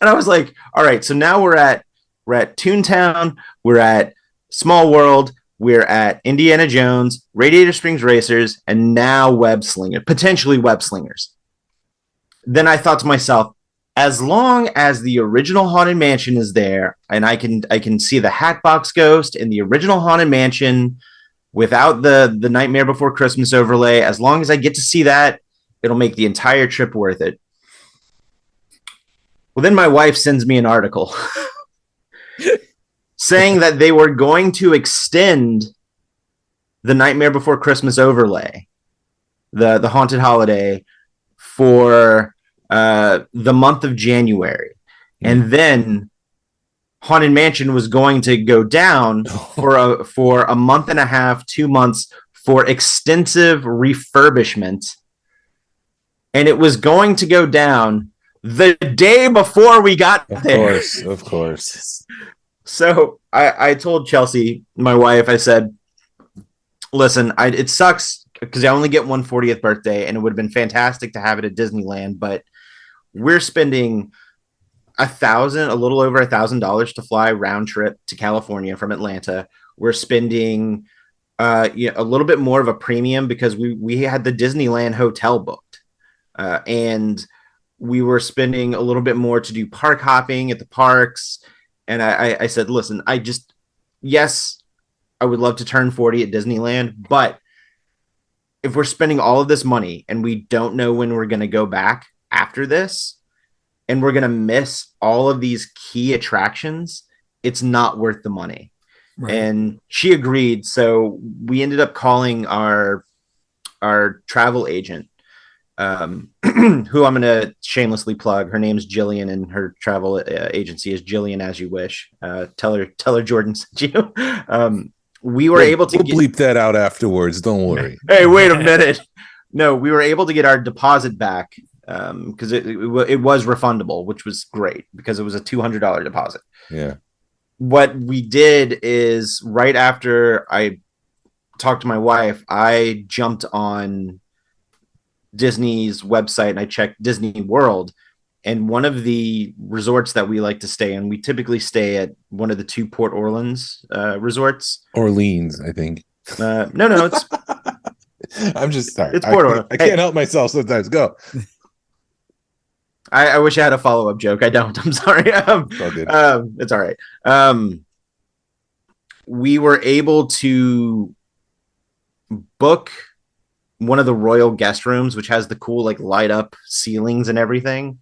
And I was like, all right, so now we're at Toontown, we're at Small World, we're at Indiana Jones, Radiator Springs Racers, and now potentially Web Slingers. Then I thought to myself, as long as the original Haunted Mansion is there, and I can see the Hatbox Ghost in the original Haunted Mansion without the Nightmare Before Christmas overlay, as long as I get to see that, it'll make the entire trip worth it. Well, then my wife sends me an article saying that they were going to extend the Nightmare Before Christmas overlay, the Haunted Holiday, for the month of January. And then Haunted Mansion was going to go down for a month and a half, 2 months for extensive refurbishment. And it was going to go down the day before we got there. Of course. So I told Chelsea, my wife, I said, listen, it sucks because I only get one 40th birthday, and it would have been fantastic to have it at Disneyland, but we're spending a little over $1,000 to fly round trip to California from Atlanta. We're spending a little bit more of a premium because we had the Disneyland hotel booked, and we were spending a little bit more to do park hopping at the parks. And I said, listen, yes, I would love to turn 40 at Disneyland, but if we're spending all of this money and we don't know when we're going to go back after this, and we're going to miss all of these key attractions, it's not worth the money. Right. And she agreed. So we ended up calling our travel agent, who I'm going to shamelessly plug. Her name's Jillian, and her travel agency is Jillian As You Wish. Tell her Jordan sent you. We were able to bleep that out afterwards. Don't worry. Hey, wait a minute. No, we were able to get our deposit back because it was refundable, which was great because it was a $200 deposit. Yeah. What we did is right after I talked to my wife, I jumped on Disney's website and I checked Disney World, and one of the resorts that we like to stay in, we typically stay at one of the 2 Port Orleans resorts. Orleans, I think. No, it's. I'm just sorry. It's Port Orleans. I can't help myself sometimes. Go. I wish I had a follow-up joke. I don't. I'm sorry. It's all right. We were able to book one of the royal guest rooms, which has the cool like light up ceilings and everything.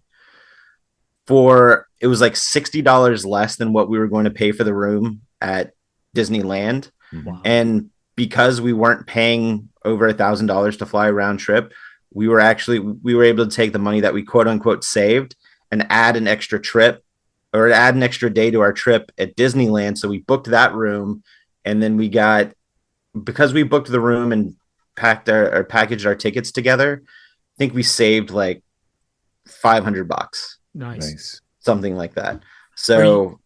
It was like $60 less than what we were going to pay for the room at Disneyland. Wow. And because we weren't paying over $1,000 to fly round trip, we were able to take the money that we quote unquote saved and add an extra trip or add an extra day to our trip at Disneyland. So we booked that room, and then because we booked the room and packaged our tickets together, I think we saved like $500. Nice. Something like that. So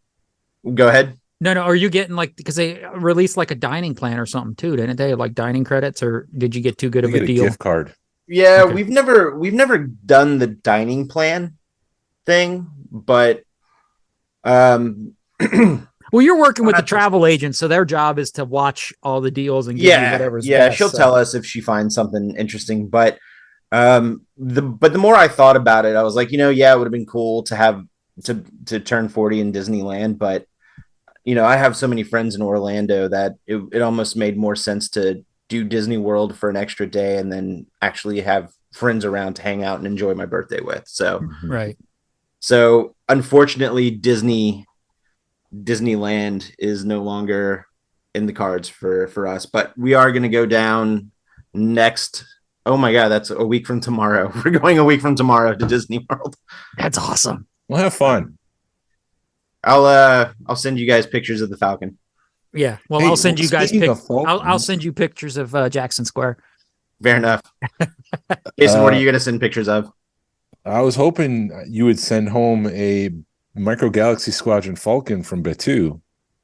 go ahead. No. Are you getting because they released like a dining plan or something too, didn't they? Like dining credits, or did you get too good of a deal? Gift card. Yeah, okay. We've never done the dining plan thing, but well, you're working with the travel agent, so their job is to watch all the deals and give you whatever's best, she'll tell us if she finds something interesting. But the more I thought about it, I was like, it would have been cool to have to turn 40 in Disneyland, but I have so many friends in Orlando that it almost made more sense to do Disney World for an extra day and then actually have friends around to hang out and enjoy my birthday with. So, right. So unfortunately, Disneyland is no longer in the cards for us, but we are going to go down next. Oh my God, that's a week from tomorrow. We're going a week from tomorrow to Disney World. That's awesome. We'll have fun. I'll send you guys pictures of the Falcon. Yeah. Well, I'll send you guys I'll send you pictures of Jackson Square. Fair enough. Jason, what are you going to send pictures of? I was hoping you would send home a Micro Galaxy Squadron Falcon from Batu.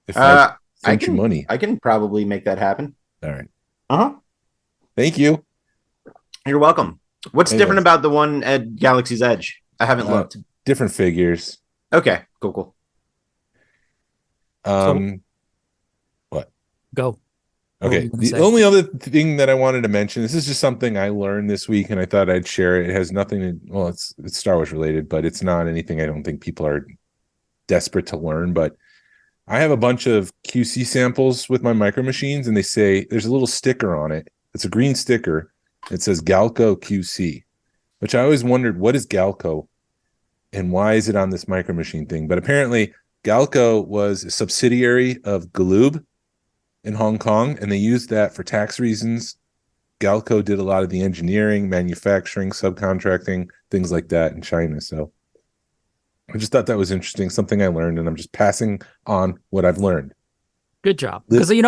If I sent you money, I can probably make that happen. All right. Thank you. You're welcome. What's different about the one at Galaxy's Edge? I haven't looked. Different figures. Okay. Cool. What? Go. Okay. The only other thing that I wanted to mention, this is just something I learned this week, and I thought I'd share it. It has nothing to, well, it's Star Wars related, but it's not anything I don't think people are desperate to learn. But I have a bunch of QC samples with my micro machines, and they say there's a little sticker on it. It's a green sticker. It says Galco QC, which I always wondered, what is Galco and why is it on this micro machine thing? But apparently Galco was a subsidiary of Galoob in Hong Kong, and they used that for tax reasons. Galco did a lot of the engineering, manufacturing, subcontracting, things like that in China. So I just thought that was interesting, something I learned, and I'm just passing on what I've learned. Good job. Because, I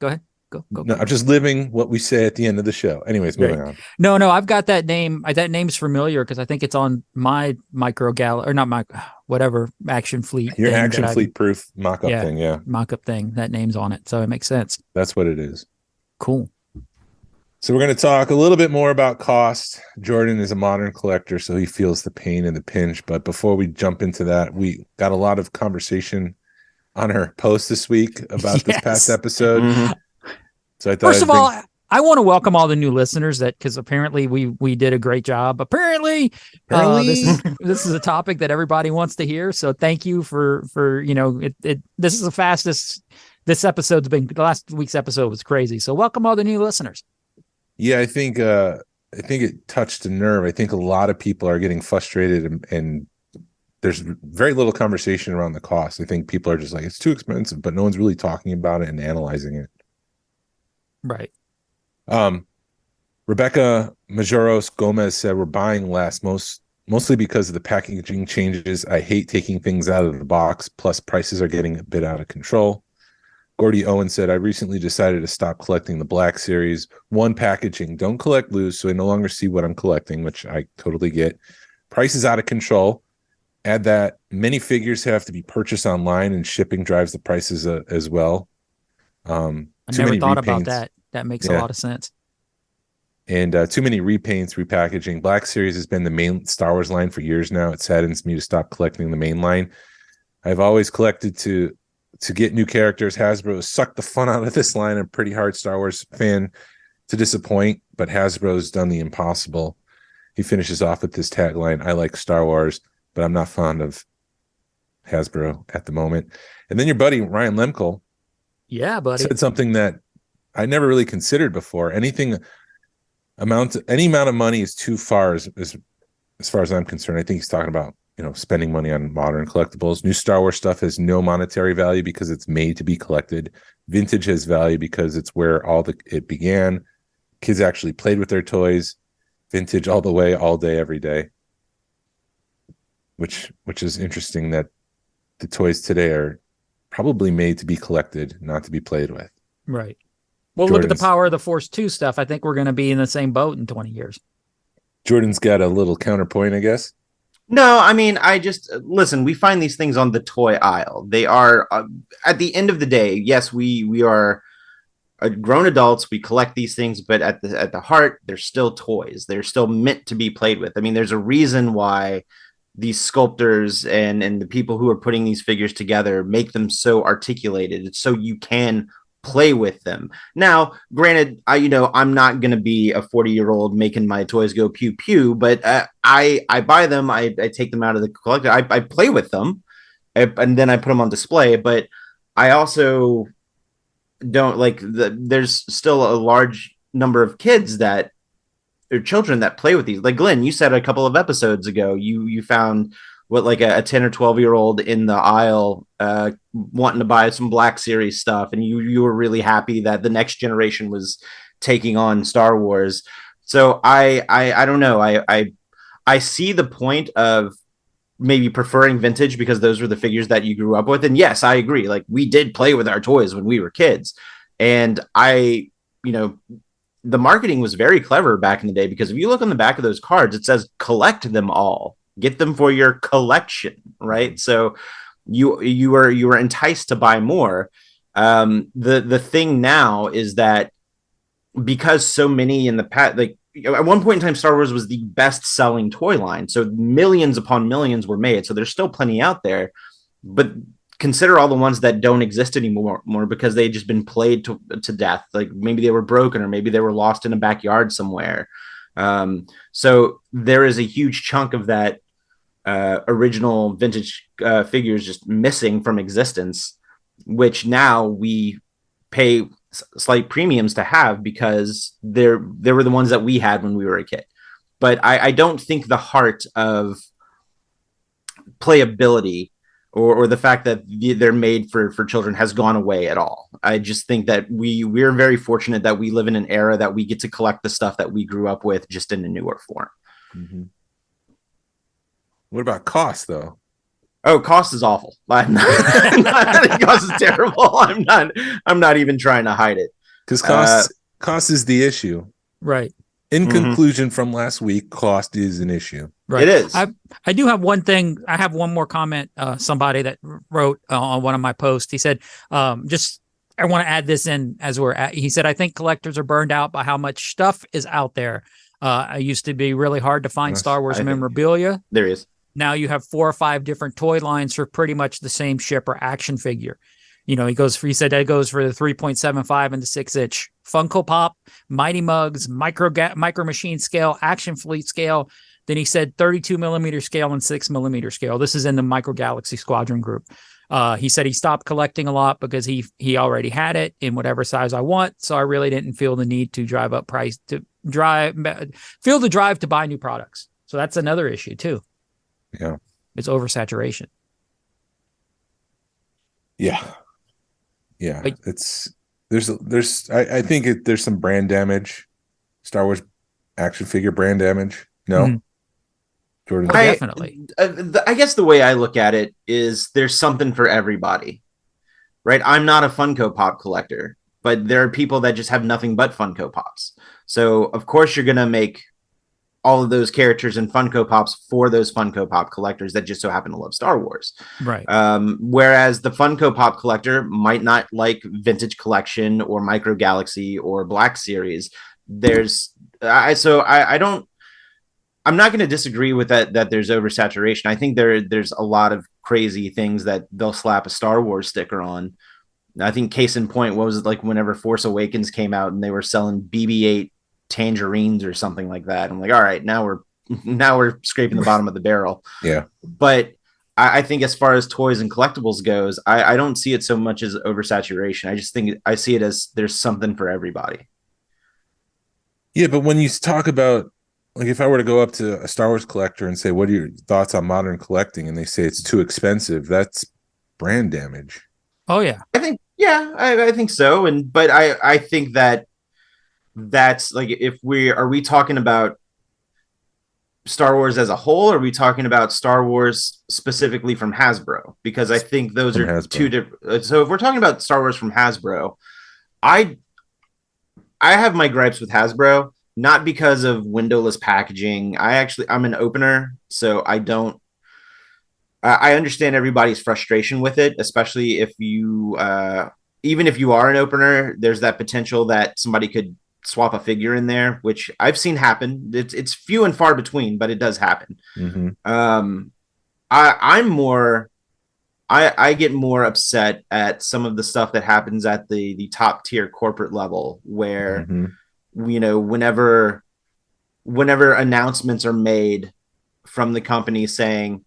go ahead. Go. No, I'm just living what we say at the end of the show. Anyways, moving on. No, I've got that name. That name's familiar because I think it's on my whatever Action Fleet. Your Action Fleet proof mock-up thing, mock-up thing. That name's on it, so it makes sense. That's what it is. Cool. So we're going to talk a little bit more about cost. Jordan is a modern collector, so he feels the pain and the pinch. But before we jump into that, we got a lot of conversation on our post this week about this past episode. Mhm. So I thought First of all, I want to welcome all the new listeners because apparently we did a great job. Apparently, this is a topic that everybody wants to hear. So thank you for this is the fastest this episode's been. Last week's episode was crazy. So welcome all the new listeners. Yeah, I think it touched a nerve. I think a lot of people are getting frustrated and there's very little conversation around the cost. I think people are just like, it's too expensive, but no one's really talking about it and analyzing it. Right. Rebecca Majoros Gomez said we're buying less, mostly because of the packaging changes. I hate taking things out of the box, plus prices are getting a bit out of control. Gordy Owen said, I recently decided to stop collecting the Black Series. One, packaging. Don't collect loose, so I no longer see what I'm collecting, which I totally get. Price is out of control. Add that many figures have to be purchased online, and shipping drives the prices as well. I never thought about that. That makes a lot of sense. And too many repaints, repackaging. Black Series has been the main Star Wars line for years now. It saddens me to stop collecting the main line. I've always collected to get new characters. Hasbro has sucked the fun out of this line. I'm a pretty hard Star Wars fan to disappoint, but Hasbro's done the impossible. He finishes off with this tagline, I like Star Wars, but I'm not fond of Hasbro at the moment. And then your buddy, Ryan Lemkel, said something that I never really considered before. Any amount of money is too far as far as I'm concerned. I think he's talking about spending money on modern collectibles. New Star Wars stuff has no monetary value because it's made to be collected. Vintage has value because it's where it began. Kids actually played with their toys. Vintage all the way, all day, every day. Which is interesting that the toys today are probably made to be collected, not to be played with. Right. Well, look at the Power of the Force 2 stuff. I think we're going to be in the same boat in 20 years. Jordan's got a little counterpoint, I guess. No, I mean, listen, we find these things on the toy aisle. They are, at the end of the day, yes, we are grown adults. We collect these things, but at the heart, they're still toys. They're still meant to be played with. I mean, there's a reason why these sculptors and the people who are putting these figures together make them so articulated. It's so you can play with them. Now, granted, I'm not going to be a 40-year-old making my toys go pew pew, but I buy them. I take them out of the collector. I play with them, and then I put them on display. But I also don't there's still a large number of kids or children that play with these. Like Glenn, you said a couple of episodes ago, you found a 10 or 12-year-old in the aisle wanting to buy some Black Series stuff, and you were really happy that the next generation was taking on Star Wars. So I don't know. I see the point of maybe preferring vintage because those were the figures that you grew up with. And yes, I agree. Like, we did play with our toys when we were kids, and the marketing was very clever back in the day, because if you look on the back of those cards, it says collect them all. Get them for your collection, right? So you were enticed to buy more. The thing now is that because so many in the past, at one point in time, Star Wars was the best-selling toy line, so millions upon millions were made. So there's still plenty out there, but consider all the ones that don't exist anymore because they've just been played to death. Like, maybe they were broken, or maybe they were lost in a backyard somewhere. So there is a huge chunk of that original vintage figures just missing from existence, which now we pay slight premiums to have because they were the ones that we had when we were a kid. But I don't think the heart of playability or the fact that they're made for children has gone away at all. I just think that we're very fortunate that we live in an era that we get to collect the stuff that we grew up with, just in a newer form. Mm-hmm. What about cost, though? Oh, cost is awful. Cost is terrible. I'm not even trying to hide it. Because cost is the issue. Right. In conclusion from last week, cost is an issue. Right. It is. I do have one thing. I have one more comment. Somebody that wrote on one of my posts, he said, just I want to add this in as we're at. He said, I think collectors are burned out by how much stuff is out there. It used to be really hard to find Star Wars memorabilia. There is. Now you have 4 or 5 different toy lines for pretty much the same ship or action figure. He said that goes for the 3.75 and the 6-inch Funko Pop, Mighty Mugs, Micro Machine scale, Action Fleet scale. Then he said 32 millimeter scale and 6 millimeter scale. This is in the Micro Galaxy Squadron group. He said he stopped collecting a lot because he already had it in whatever size I want. So I really didn't feel the need to feel the drive to buy new products. So that's another issue too. Yeah. It's oversaturation. Yeah. Yeah. Like, I think there's some brand damage, Star Wars action figure brand damage. No. Mm-hmm. Jordan. Definitely. I guess the way I look at it is there's something for everybody, right? I'm not a Funko Pop collector, but there are people that just have nothing but Funko Pops. So of course you're going to make all of those characters and Funko Pops for those Funko Pop collectors that just so happen to love Star Wars. Right. Whereas the Funko Pop collector might not like Vintage Collection or Micro Galaxy or Black Series. I'm not going to disagree with that there's oversaturation. I think there's a lot of crazy things that they'll slap a Star Wars sticker on. I think case in point, what was it like whenever Force Awakens came out and they were selling BB-8 tangerines or something like that. I'm like, all right, now we're scraping the bottom of the barrel. Yeah. But I think as far as toys and collectibles goes, I don't see it so much as oversaturation. I just think I see it as there's something for everybody. Yeah, but when you talk about, like, if I were to go up to a Star Wars collector and say, what are your thoughts on modern collecting? And they say it's too expensive. That's brand damage. Oh, yeah. I think so. But I think that's like, are we talking about Star Wars as a whole, or are we talking about Star Wars specifically from Hasbro? Because I think those are two different. So if we're talking about Star Wars from Hasbro, I have my gripes with Hasbro. Not because of windowless packaging. I'm an opener, so I understand everybody's frustration with it, especially if you, even if you are an opener, there's that potential that somebody could swap a figure in there, which I've seen happen. It's few and far between, but it does happen. Mm-hmm. I get more upset at some of the stuff that happens at the top tier corporate level where, mm-hmm. Whenever announcements are made from the company saying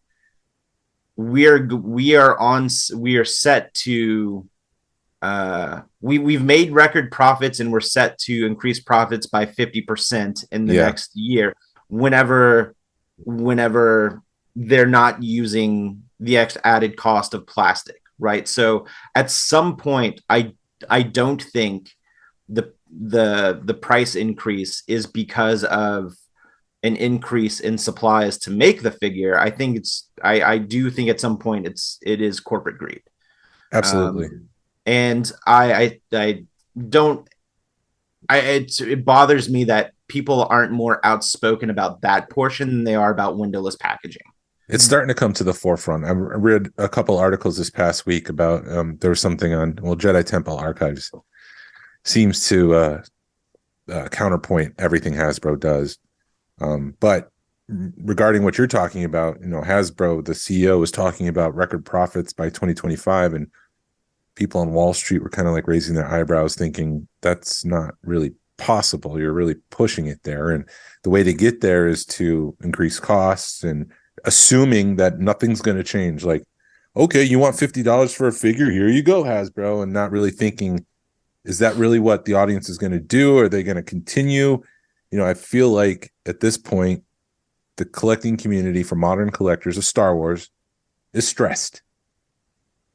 we are set to we've made record profits and we're set to increase profits by 50% in the next year, whenever they're not using the extra added cost of plastic, right? So at some point, I don't think the price increase is because of an increase in supplies to make the figure. I think I do think at some point it is corporate greed. Absolutely. And it bothers me that people aren't more outspoken about that portion than they are about windowless packaging. It's starting to come to the forefront. I read a couple articles this past week about there was something on Jedi Temple Archives seems to counterpoint everything Hasbro does. But regarding what you're talking about, Hasbro, the CEO, was talking about record profits by 2025, and people on Wall Street were kind of like raising their eyebrows, thinking that's not really possible. You're really pushing it there. And the way to get there is to increase costs and assuming that nothing's going to change. Like, okay, you want $50 for a figure? Here you go, Hasbro. And not really thinking, is that really what the audience is going to do? Are they going to continue? I feel like at this point, the collecting community for modern collectors of Star Wars is stressed.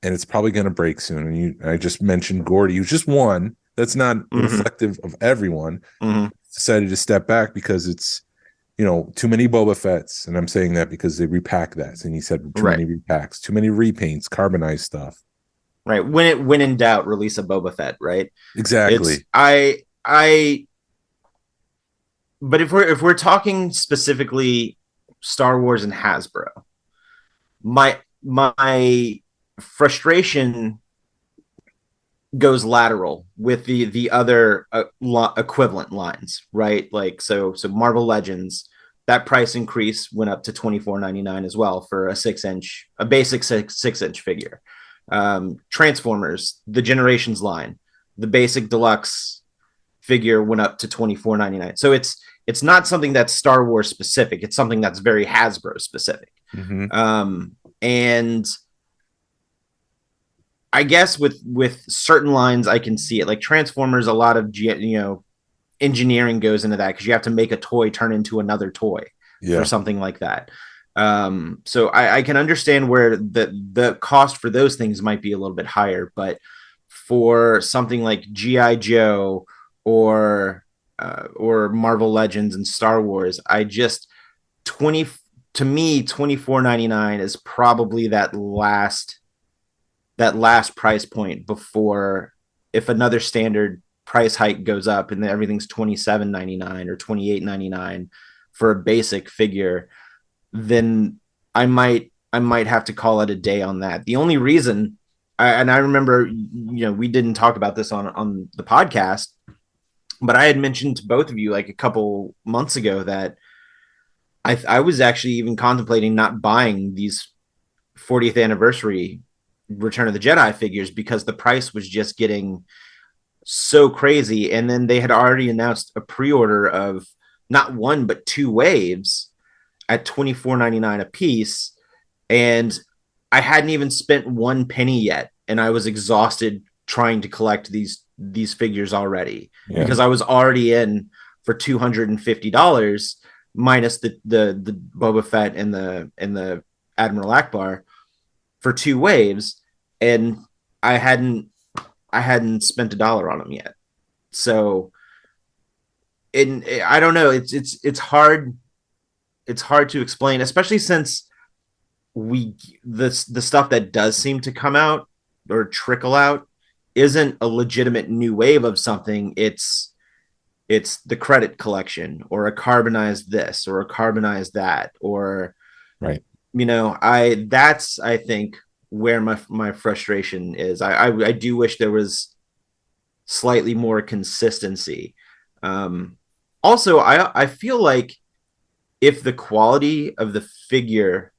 And it's probably going to break soon. And I just mentioned Gordy, who's just one. That's not reflective of everyone. Decided to step back because it's, too many Boba Fetts. And I'm saying that because they repack that. And he said too many repacks, too many repaints, carbonized stuff. Right. When in doubt, release a Boba Fett, right? Exactly. But if we're talking specifically Star Wars and Hasbro, my frustration goes lateral with the other equivalent lines, right? Like so Marvel Legends, that price increase went up to $24.99 as well for a basic 6-inch figure. Transformers, the Generations line, the basic deluxe figure went up to $24.99. So it's not something that's Star Wars specific. It's something that's very Hasbro specific. And I guess with certain lines, I can see it. Like Transformers, a lot of engineering goes into that because you have to make a toy turn into another toy for something like that. So I can understand where the cost for those things might be a little bit higher, but for something like G.I. Joe or Marvel Legends and Star Wars, $24.99 is probably that last price point before, if another standard price hike goes up and then everything's $27.99 or $28.99 for a basic figure, then I might have to call it a day on that. The only reason, I remember, we didn't talk about this on the podcast, but I had mentioned to both of you like a couple months ago that I was actually even contemplating not buying these 40th anniversary Return of the Jedi figures because the price was just getting so crazy. And then they had already announced a pre-order of not one, but 2 waves at $24.99 a piece. And I hadn't even spent 1 penny yet. And I was exhausted trying to collect these figures already because I was already in for $250 minus the Boba Fett and the Admiral Akbar for 2 waves, and I hadn't spent $1 on them yet. So I don't know, it's hard to explain, especially since the stuff that does seem to come out or trickle out isn't a legitimate new wave of something. It's the credit collection or a carbonized this or a carbonized that, or right. That's, I think, where my frustration is. I do wish there was slightly more consistency. Also, I feel like if the quality of the figure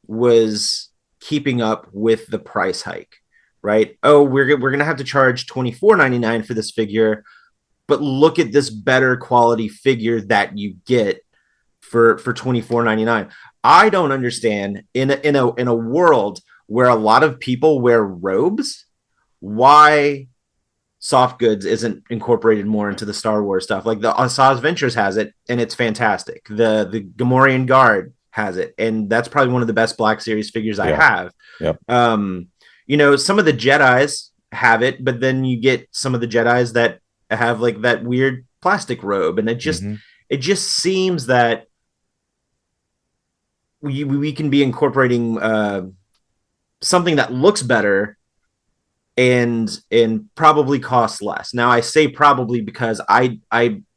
was keeping up with the price hike, right? Oh, we're going to have to charge $24.99 for this figure, but look at this better quality figure that you get for $24.99. I don't understand in a world where a lot of people wear robes, why soft goods isn't incorporated more into the Star Wars stuff. Like the Asajj Ventress has it, and it's fantastic. The Gamorrean Guard has it, and that's probably one of the best Black Series figures I have. Yep. Some of the Jedis have it, but then you get some of the Jedis that have like that weird plastic robe, and it just seems that we can be incorporating something that looks better and probably costs less. Now I say probably because I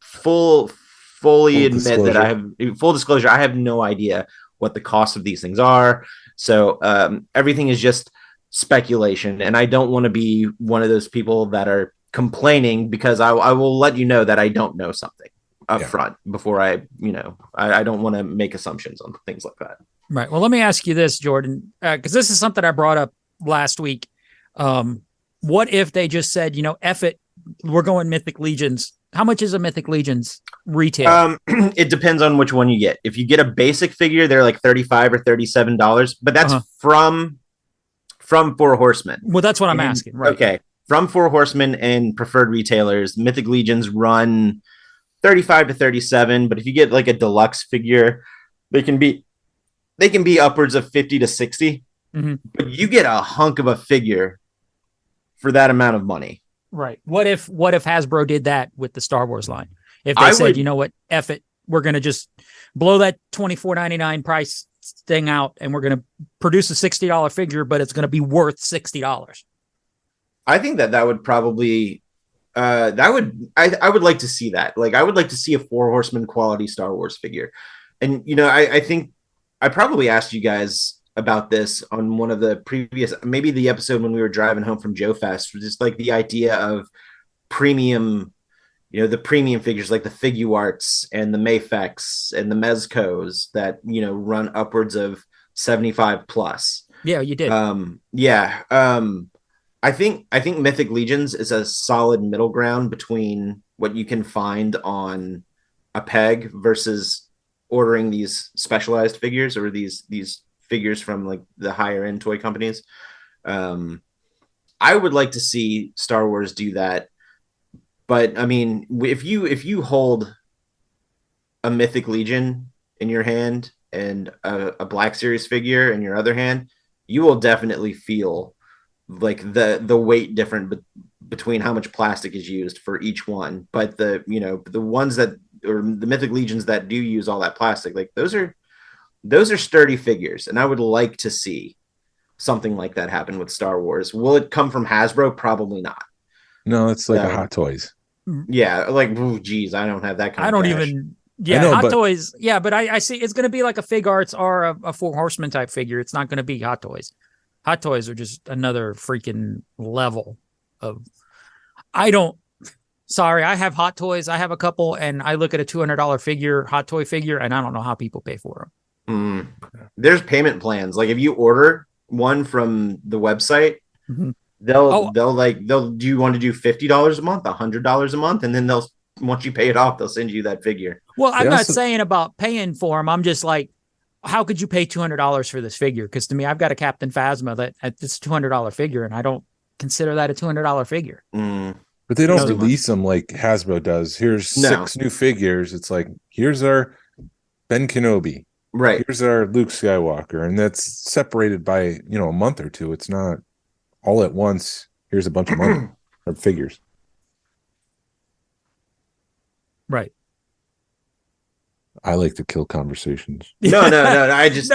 fully admit that I have full disclosure. I have no idea what the cost of these things are. So everything is just speculation, and I don't want to be one of those people that are complaining, because I will let you know that I don't know something up front before I don't want to make assumptions on things like that. Right. Well, let me ask you this, Jordan, because this is something I brought up last week. What if they just said, F it, we're going Mythic Legions? How much is a Mythic Legions retail? It depends on which one you get. If you get a basic figure, they're like $35 or $37, but that's from Four Horsemen. Well, that's what I'm asking. Right. Okay. From Four Horsemen and preferred retailers, Mythic Legions run $35 to $37, but if you get like a deluxe figure, they can be upwards of $50 to $60. Mm-hmm. But you get a hunk of a figure for that amount of money. Right. What if Hasbro did that with the Star Wars line? If they said, you know what, F it, we're going to just blow that $24.99 price thing out, and we're going to produce a $60 figure, but it's going to be worth $60. I think that would probably I would like to see that. Like, I would like to see a Four Horsemen quality Star Wars figure. And I think I probably asked you guys about this on one of the previous, maybe the episode when we were driving home from Joe Fest, just like the idea of premium, the premium figures like the Figuarts and the Mafex and the Mezcos that, run upwards of 75 plus. Yeah, you did. Yeah. I think Mythic Legions is a solid middle ground between what you can find on a peg versus ordering these specialized figures or these figures from like the higher end toy companies. I would like to see Star Wars do that. But I mean, if you hold a Mythic Legion in your hand and a Black Series figure in your other hand, you will definitely feel like the weight different between how much plastic is used for each one. But the ones that, or the Mythic Legions that do use all that plastic, like those are sturdy figures, and I would like to see something like that happen with Star Wars. Will it come from Hasbro? Probably not. No, it's like a Hot Toys. Yeah, like, geez, I don't have that kind I of don't cash. even. Yeah, Hot Toys. Yeah, but I see it's going to be like a Fig Arts or a Four Horsemen type figure. It's not going to be Hot Toys. Hot Toys are just another freaking level of. Sorry, I have Hot Toys. I have a couple, and I look at a $200 figure, Hot Toy figure, and I don't know how people pay for them. There's payment plans. Like if you order one from the website, they'll do you want to do $50 a month, $100 a month, and then once you pay it off, they'll send you that figure. Well, I'm not saying about paying for them. I'm just like, how could you pay $200 for this figure? Because to me, I've got a Captain Phasma that it's a $200 figure, and I don't consider that a $200 figure. But they don't release them like Hasbro does. Here's 6 new figures. It's like, here's our Ben Kenobi. Right. Here's our Luke Skywalker. And that's separated by, a month or two. It's not all at once. Here's a bunch of money or figures. Right. I like to kill conversations. No. I just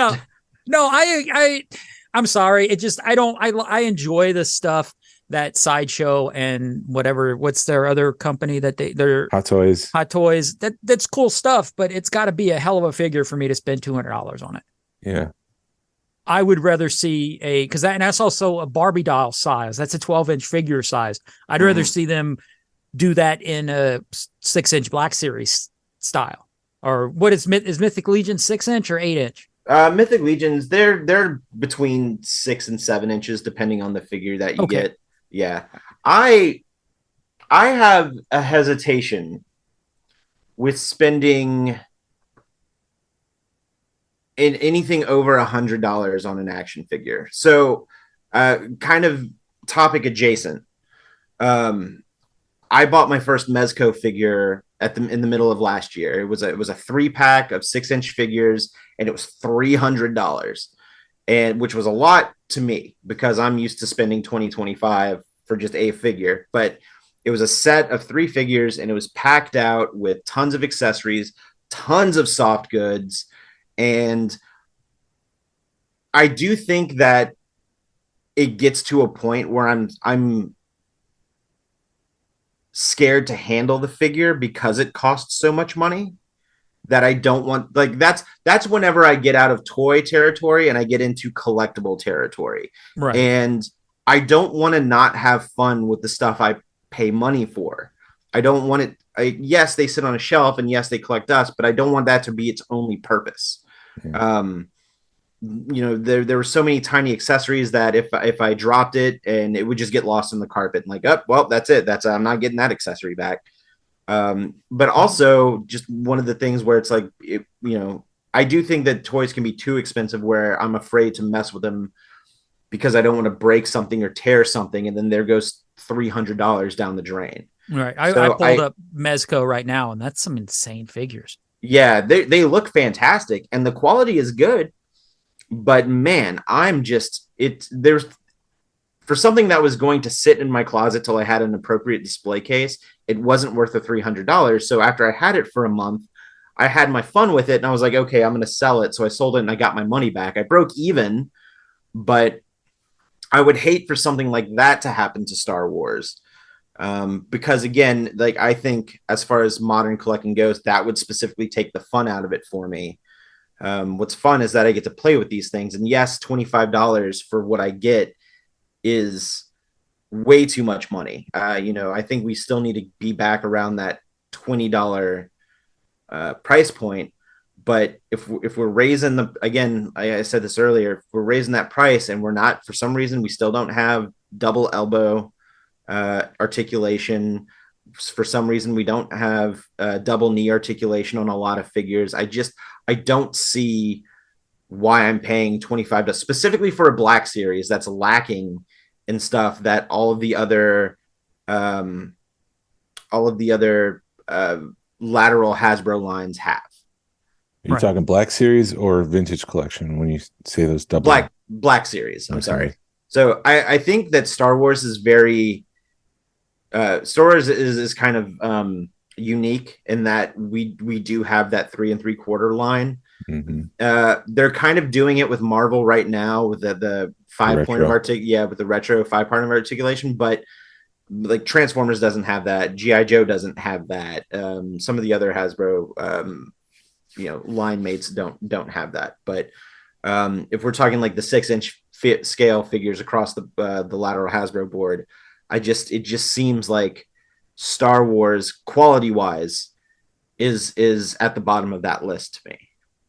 I'm sorry. It just I enjoy the stuff that Sideshow and what's their other company that they're Hot Toys. That's cool stuff, but it's got to be a hell of a figure for me to spend $200 on it. Yeah. I would rather see that's also a Barbie doll size. That's a 12-inch figure size. I'd rather see them do that in a 6-inch Black Series style. Or what is Mythic Legion 6-inch or 8-inch? Mythic Legions, they're between 6 and 7 inches, depending on the figure that you get. Yeah. I have a hesitation with spending in anything over $100 on an action figure. So kind of topic adjacent. I bought my first Mezco figure in the middle of last year. It was a 3-pack of 6-inch figures, and it was $300, and which was a lot to me because I'm used to spending $25 for just a figure. But it was a set of 3 figures, and it was packed out with tons of accessories, tons of soft goods, and I do think that it gets to a point where I'm scared to handle the figure because it costs so much money that I don't want. Like that's whenever I get out of toy territory and I get into collectible territory. Right. And I don't want to not have fun with the stuff I pay money for. I don't want it. Yes, they sit on a shelf and yes, they collect dust, but I don't want that to be its only purpose. Yeah. There were so many tiny accessories that if I dropped it and it would just get lost in the carpet, and like, oh, well, that's it. I'm not getting that accessory back. But also just one of the things where it's like, I do think that toys can be too expensive where I'm afraid to mess with them because I don't want to break something or tear something. And then there goes $300 down the drain. Right. I pulled up Mezco right now, and that's some insane figures. Yeah, they look fantastic and the quality is good. But man, there's for something that was going to sit in my closet till I had an appropriate display case, it wasn't worth the $300. So after I had it for a month, I had my fun with it and I was like, okay, I'm going to sell it. So I sold it and I got my money back. I broke even, but I would hate for something like that to happen to Star Wars. Because again, like I think as far as modern collecting goes, that would specifically take the fun out of it for me. What's fun is that I get to play with these things, and yes, $25 for what I get is way too much money. I think we still need to be back around that $20 price point. But if we're raising I said this earlier, if we're raising that price and we're not, for some reason, we still don't have double elbow articulation. For some reason, we don't have double knee articulation on a lot of figures. I don't see why I'm paying $25 specifically for a Black Series that's lacking in stuff that all of the other lateral Hasbro lines have. Are you talking Black Series or Vintage Collection when you say those double? Black Series. I'm sorry. So I think that Star Wars is very Star Wars is kind of unique in that we do have that 3 3/4 line. Mm-hmm. They're kind of doing it with Marvel right now with the 5 point of with the retro 5 point of articulation, but like Transformers doesn't have that. G.I. Joe doesn't have that. Some of the other Hasbro line mates don't have that. But if we're talking like the 6-inch scale figures across the lateral Hasbro board, it just seems like Star Wars quality wise is at the bottom of that list to me.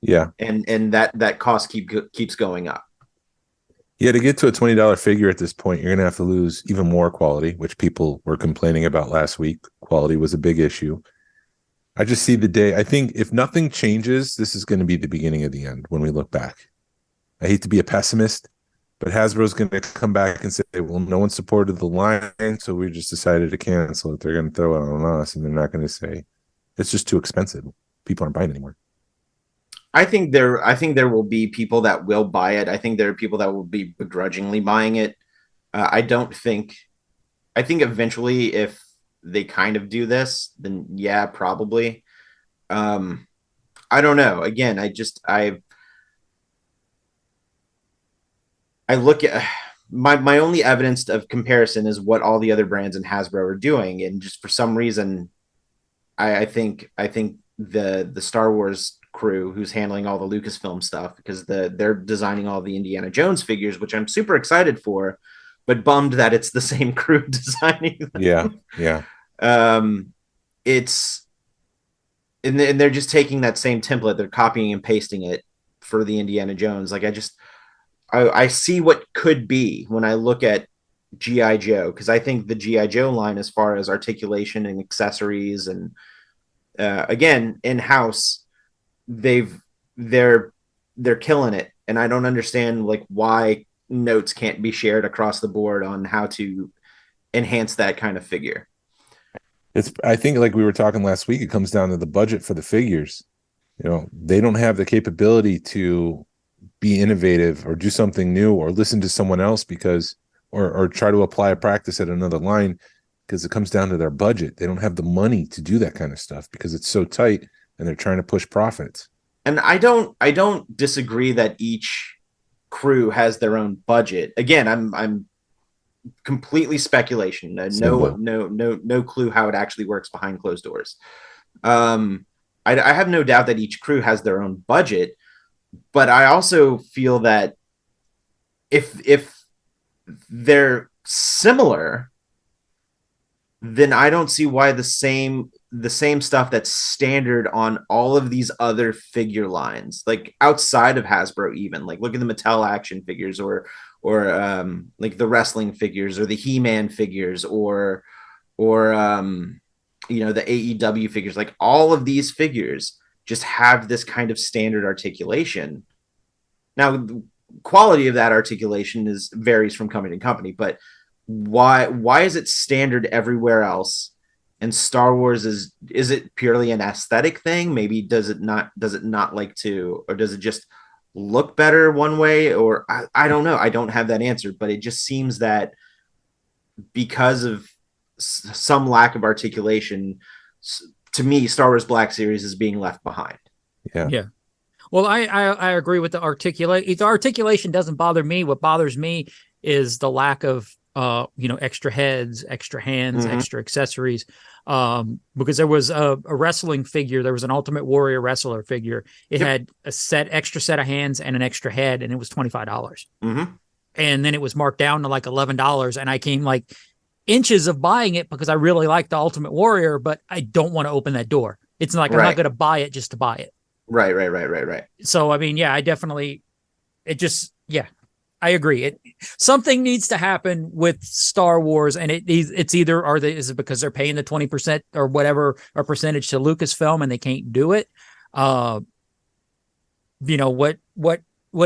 Yeah. And that cost keeps going up. Yeah, to get to a $20 figure at this point, you're going to have to lose even more quality, which people were complaining about last week. Quality was a big issue. I just see the day. I think if nothing changes, this is going to be the beginning of the end when we look back. I hate to be a pessimist, but Hasbro's going to come back and say, well, no one supported the line, so we just decided to cancel it. They're going to throw it on us, and they're not going to say, it's just too expensive. People aren't buying it anymore. I think there will be people that will buy it. I think there are people that will be begrudgingly buying it. I think eventually, if they kind of do this, then yeah, probably. I don't know. Again, I look at my only evidence of comparison is what all the other brands in Hasbro are doing, and just for some reason, I think the Star Wars crew who's handling all the Lucasfilm stuff, because they're designing all the Indiana Jones figures, which I'm super excited for, but bummed that it's the same crew designing them. Yeah. It's and they're just taking that same template, they're copying and pasting it for the Indiana Jones. Like I see what could be when I look at G.I. Joe, because I think the G.I. Joe line, as far as articulation and accessories and again in-house, they're killing it, and I don't understand like why notes can't be shared across the board on how to enhance that kind of figure. I think like we were talking last week, it comes down to the budget for the figures. They don't have the capability to be innovative or do something new or listen to someone else or try to apply a practice at another line, because it comes down to their budget. They don't have the money to do that kind of stuff because it's so tight, and they're trying to push profits. And I don't disagree that each crew has their own budget. Again, I'm completely speculation. No clue how it actually works behind closed doors. I have no doubt that each crew has their own budget, but I also feel that if they're similar, then I don't see why the same stuff that's standard on all of these other figure lines, like outside of Hasbro, even like look at the Mattel action figures or like the wrestling figures or the He-Man figures or the AEW figures, like all of these figures just have this kind of standard articulation. Now, the quality of that articulation varies from company to company, but why is it standard everywhere else? And Star Wars is it purely an aesthetic thing? Maybe does it not like to, or does it just look better one way? Or I don't know. I don't have that answer, but it just seems that because of some lack of articulation, to me, Star Wars Black Series is being left behind. Yeah. Well, I agree with the articulation. The articulation doesn't bother me. What bothers me is the lack of extra heads, extra hands, extra accessories. Because there was a wrestling figure, there was an Ultimate Warrior wrestler figure. It had a extra set of hands and an extra head, and it was $25. And then it was marked down to like $11, and I came like inches of buying it because I really like the Ultimate Warrior, but I don't want to open that door. It's like I'm not going to buy it just to buy it. Right. So I mean, yeah, I definitely. I agree. Something needs to happen with Star Wars, and it's either is it because they're paying the 20% or whatever or percentage to Lucasfilm and they can't do it. What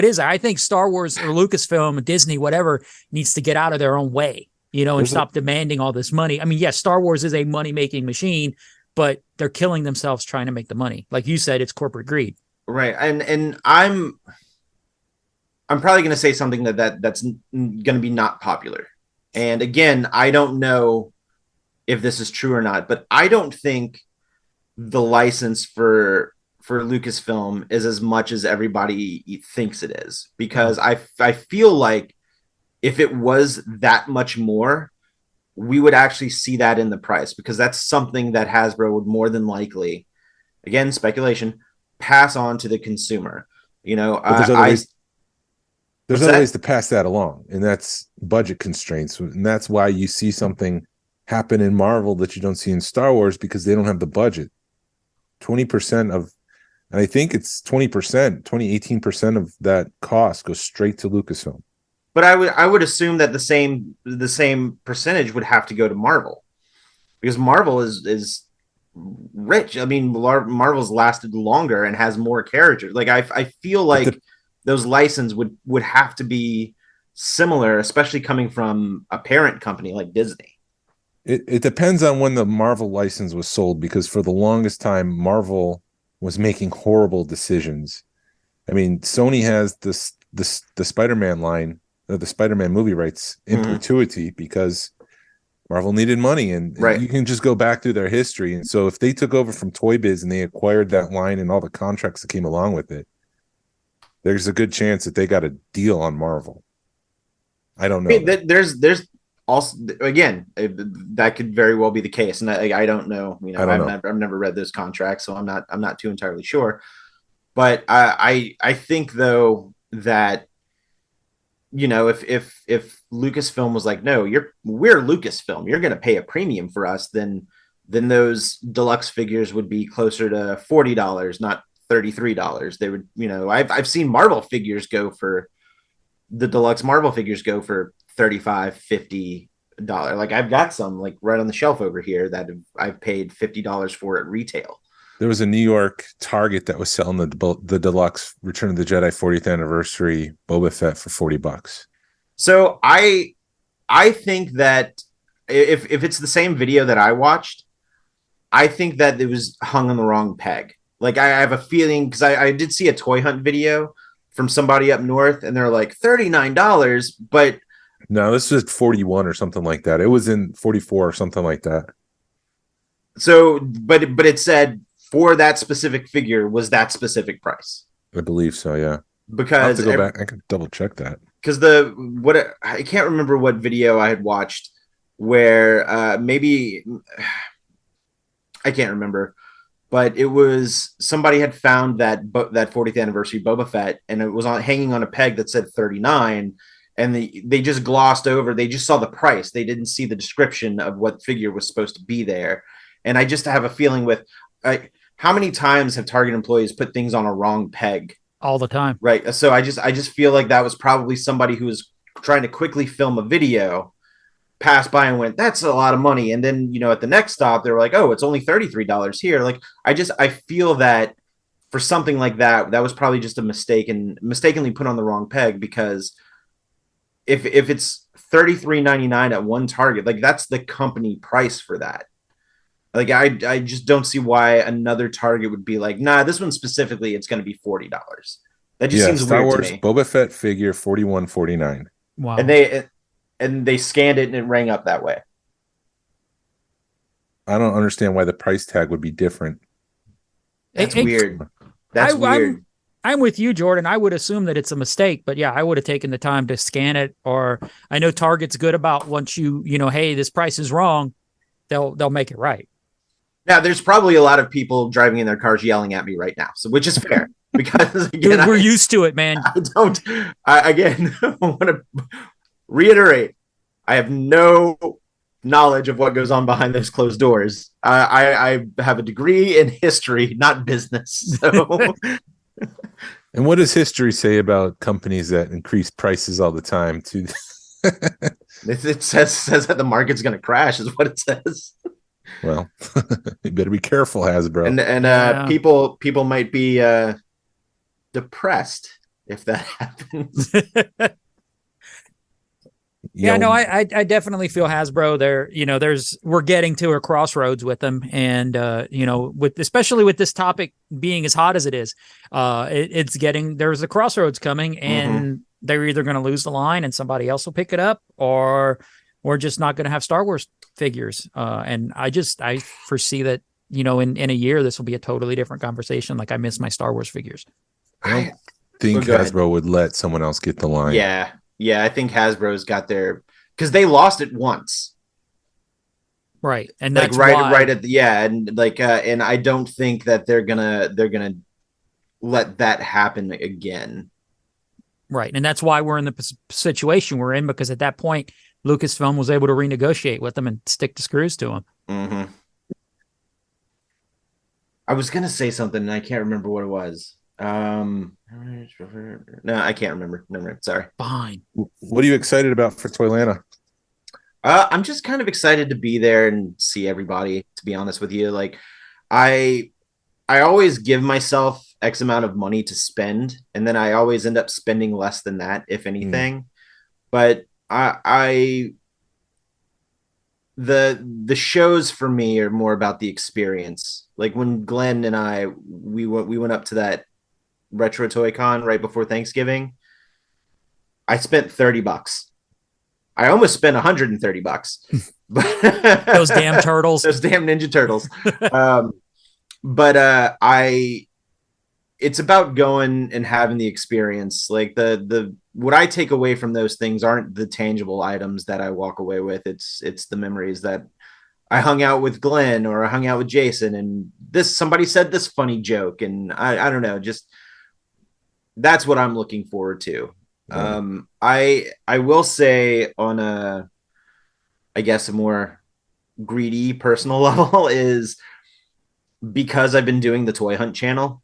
is it? I think Star Wars or Lucasfilm, Disney, whatever needs to get out of their own way, and stop demanding all this money. I mean, yes, Star Wars is a money making machine, but they're killing themselves trying to make the money. Like you said, it's corporate greed. Right, and I'm probably going to say something that's going to be not popular. And again, I don't know if this is true or not, but I don't think the license for Lucasfilm is as much as everybody thinks it is, because I feel like if it was that much more, we would actually see that in the price, because that's something that Hasbro would more than likely, again, speculation, pass on to the consumer. There's other ways to pass that along, and that's budget constraints. And that's why you see something happen in Marvel that you don't see in Star Wars, because they don't have the budget. 20% of, and I think it's 18% of that cost goes straight to Lucasfilm. But I would assume that the same percentage would have to go to Marvel, because Marvel is rich. I mean, Marvel's lasted longer and has more characters. Like I feel like those licenses would have to be similar, especially coming from a parent company like Disney. It depends on when the Marvel license was sold, because for the longest time, Marvel was making horrible decisions. I mean, Sony has the Spider-Man line, the Spider-Man movie rights in perpetuity, because Marvel needed money, and you can just go back through their history. And so if they took over from Toy Biz and they acquired that line and all the contracts that came along with it, there's a good chance that they got a deal on Marvel. I don't know. I mean, there's also, again, that could very well be the case, and I don't know. I've never read those contracts, so I'm not too entirely sure. But I think though that if Lucasfilm was like, no, we're Lucasfilm, you're going to pay a premium for us, then those deluxe figures would be closer to $40, not $33. They would, I've seen Marvel figures go for the deluxe Marvel figures go for $35, $50. Like I've got some like right on the shelf over here that I've paid $50 for at retail. There was a New York Target that was selling the deluxe Return of the Jedi 40th anniversary Boba Fett for $40. So I think that if it's the same video that I watched, I think that it was hung on the wrong peg. Like I have a feeling, because I did see a toy hunt video from somebody up north, and they're like $39, but no, this was 41 or something like that. It was in 44 or something like that. So, but it said for that specific figure was that specific price. I believe so, yeah. Because I have to go back. I can double check that. Because I can't remember what video I had watched where maybe I can't remember. But it was somebody had found that 40th anniversary Boba Fett, and it was hanging on a peg that said 39, and they just glossed over. They just saw the price. They didn't see the description of what figure was supposed to be there. And I just have a feeling with how many times have Target employees put things on a wrong peg? All the time. Right. So I just feel like that was probably somebody who was trying to quickly film a video, passed by and went, that's a lot of money. And then, at the next stop, they were like, oh, it's only $33 here. Like, I feel that for something like that was probably just a mistake and mistakenly put on the wrong peg, because if it's $33.99 at one Target, like that's the company price for that. Like, I just don't see why another Target would be like, nah, this one specifically, it's going to be $40. That just seems Star weird Wars to me. Boba Fett figure $41.49. Wow. And they scanned it and it rang up that way. I don't understand why the price tag would be different. That's weird. That's weird. I'm with you, Jordan. I would assume that it's a mistake, but yeah, I would have taken the time to scan it. Or I know Target's good about once hey, this price is wrong, they'll make it right. Now, there's probably a lot of people driving in their cars yelling at me right now, so which is fair because again, we're used to it, man. I want to reiterate, I have no knowledge of what goes on behind those closed doors. I have a degree in history, not business. So. And what does history say about companies that increase prices all the time? It says that the market's going to crash, is what it says. Well, you better be careful, Hasbro. And people might be depressed if that happens. I definitely feel Hasbro there. We're getting to a crossroads with them, and especially with this topic being as hot as it is, there's a crossroads coming, and they're either going to lose the line and somebody else will pick it up, or we're just not going to have Star Wars figures. And I foresee that in a year this will be a totally different conversation. Like, I miss my Star Wars figures. I think Hasbro would let someone else get the line. Yeah, I think Hasbro's got because they lost it once, right? And that's right at the and I don't think that they're gonna let that happen again, right? And that's why we're in the situation we're in, because at that point Lucasfilm was able to renegotiate with them and stick the screws to them. Mm-hmm. I was gonna say something and I can't remember what it was. No, I can't remember. No, sorry. Fine. What are you excited about for ToyLanta? I'm just kind of excited to be there and see everybody, to be honest with you. Like, I always give myself X amount of money to spend, and then I always end up spending less than that, if anything. But the shows for me are more about the experience. Like when Glenn and we went up to that Retro Toy Con right before Thanksgiving, I spent $30. I almost spent $130. Those damn turtles. Those damn Ninja Turtles. It's about going and having the experience. Like what I take away from those things aren't the tangible items that I walk away with. It's the memories that I hung out with Glenn or I hung out with Jason, and somebody said this funny joke, and I don't know, just that's what I'm looking forward to. I will say on a more greedy personal level is because I've been doing the Toy Hunt channel.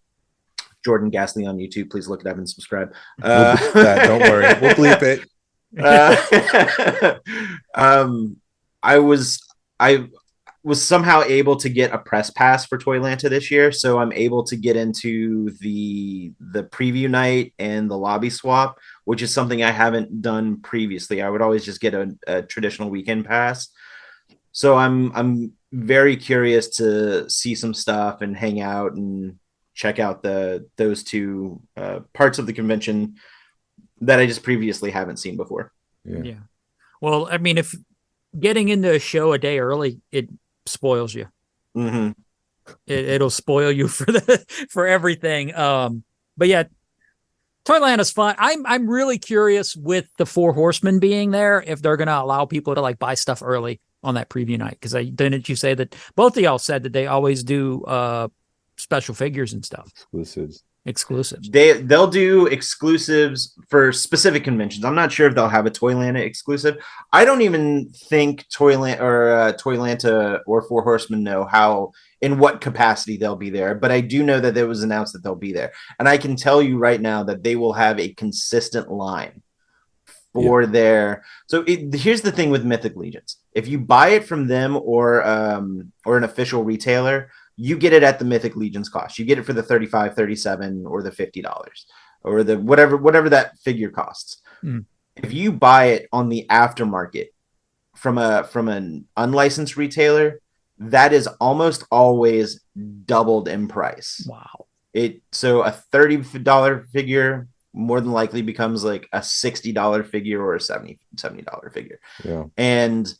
Jordan Ghastly on YouTube. Please look it up and subscribe. Don't worry, we'll bleep it. I was somehow able to get a press pass for ToyLanta this year, so I'm able to get into the preview night and the lobby swap, which is something I haven't done previously. I would always just get a traditional weekend pass. So I'm very curious to see some stuff and hang out and check out those two parts of the convention that I just previously haven't seen before. Yeah. Well, I mean, if getting into a show a day early, it spoils you. Mm-hmm. It'll spoil you for everything. But yeah, ToyLanta's fun. I'm really curious with the Four Horsemen being there, if they're going to allow people to like buy stuff early on that preview night. Because didn't you say that both of y'all said that they always do special figures and stuff? Exclusives. They'll do exclusives for specific conventions. I'm not sure if they'll have a ToyLanta exclusive. I don't even think ToyLanta or Four Horsemen know in what capacity they'll be there, but I do know that it was announced that they'll be there. And I can tell you right now that they will have a consistent line for their. So here's the thing with Mythic Legions. If you buy it from them or an official retailer, you get it at the Mythic Legions cost. You get it for the $35, $37, or the $50, or the whatever that figure costs. If you buy it on the aftermarket from an unlicensed retailer, that is almost always doubled in price. Wow. So a $30 figure more than likely becomes like a $60 figure or a $70 figure. Yeah. And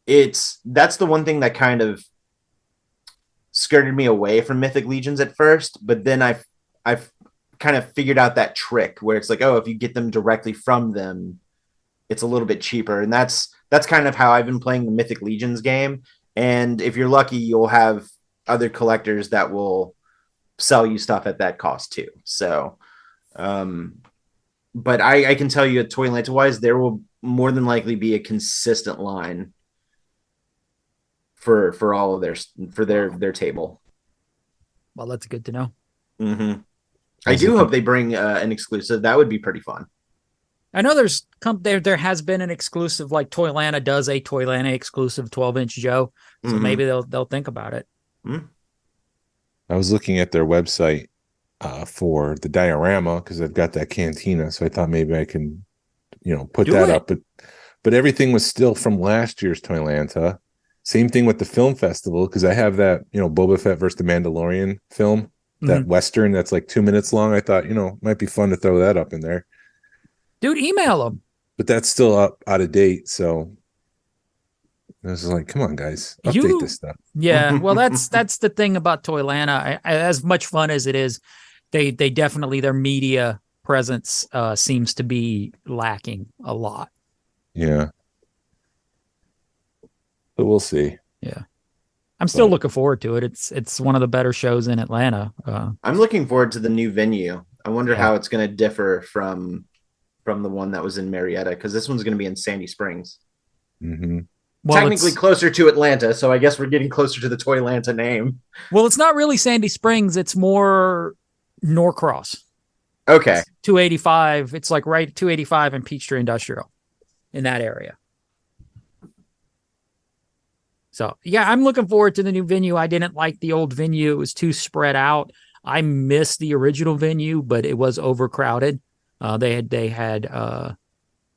that's the one thing that kind of skirted me away from Mythic Legions at first, but then I kind of figured out that trick where it's like, oh, if you get them directly from them, it's a little bit cheaper. And that's kind of how I've been playing the Mythic Legions game. And if you're lucky, you'll have other collectors that will sell you stuff at that cost too. So, but I can tell you at ToyLanta wise, there will more than likely be a consistent line for all of their table. Well, that's good to know. Mm-hmm. I do hope they bring an exclusive. That would be pretty fun. I know there has been an exclusive, like ToyLanta does a ToyLanta exclusive 12-inch Joe, so maybe they'll think about it. Mm-hmm. I was looking at their website for the diorama because I've got that cantina, so I thought maybe I can, put that up. But everything was still from last year's ToyLanta. Same thing with the film festival because I have that, Boba Fett versus the Mandalorian film, that Western that's like 2 minutes long. I thought, it might be fun to throw that up in there. Dude, email them. But that's still out of date, so I was like, come on, guys, update this stuff. Yeah, well, that's the thing about ToyLanta. As much fun as it is, they definitely, their media presence seems to be lacking a lot. Yeah. But we'll see. Yeah. I'm still looking forward to it. It's one of the better shows in Atlanta. I'm looking forward to the new venue. I wonder how it's going to differ from the one that was in Marietta, because this one's going to be in Sandy Springs. Mm-hmm. Well, technically closer to Atlanta, so I guess we're getting closer to the ToyLanta name. Well, it's not really Sandy Springs. It's more Norcross. Okay. It's 285. It's like right 285 and Peachtree Industrial in that area. So, yeah, I'm looking forward to the new venue. I didn't like the old venue. It was too spread out. I missed the original venue, but it was overcrowded. They had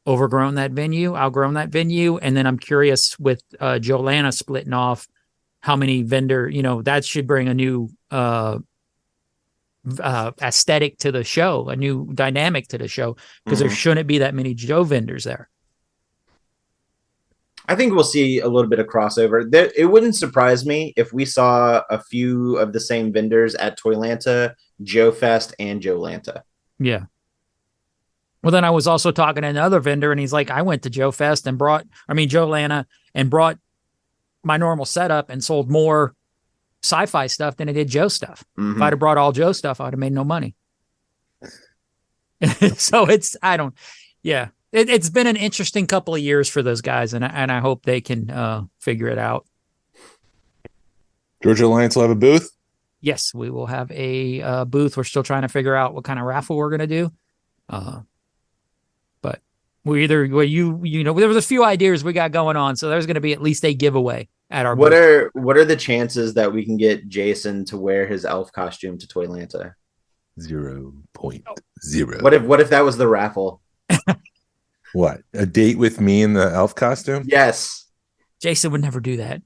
outgrown that venue. And then I'm curious with ToyLanta splitting off how many vendor, that should bring a new aesthetic to the show, a new dynamic to the show, because there shouldn't be that many Joe vendors there. I think we'll see a little bit of crossover. It wouldn't surprise me if we saw a few of the same vendors at ToyLanta, Joe Fest, and JoeLanta. Yeah. Well, then I was also talking to another vendor, and he's like, I went to JoeLanta and brought my normal setup and sold more sci-fi stuff than I did Joe stuff. If I'd have brought all Joe stuff, I'd have made no money. So it's been an interesting couple of years for those guys, and I hope they can figure it out. Georgia Alliance will have a booth? Yes, we will have a booth. We're still trying to figure out what kind of raffle we're going to do. But there was a few ideas we got going on, so there's going to be at least a giveaway at our booth. What are the chances that we can get Jason to wear his elf costume to ToyLanta? 0.0. What if that was the raffle? What? A date with me in the elf costume? Yes. Jason would never do that.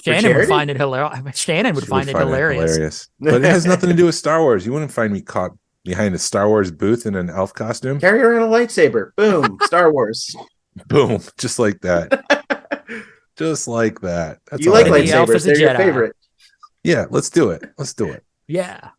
Shannon would find it hilarious. But it has nothing to do with Star Wars. You wouldn't find me caught behind a Star Wars booth in an elf costume. Carry around a lightsaber. Boom. Star Wars. Boom. Just like that. Just like that. That's you like lightsabers. They're your favorite. Yeah, let's do it. Yeah.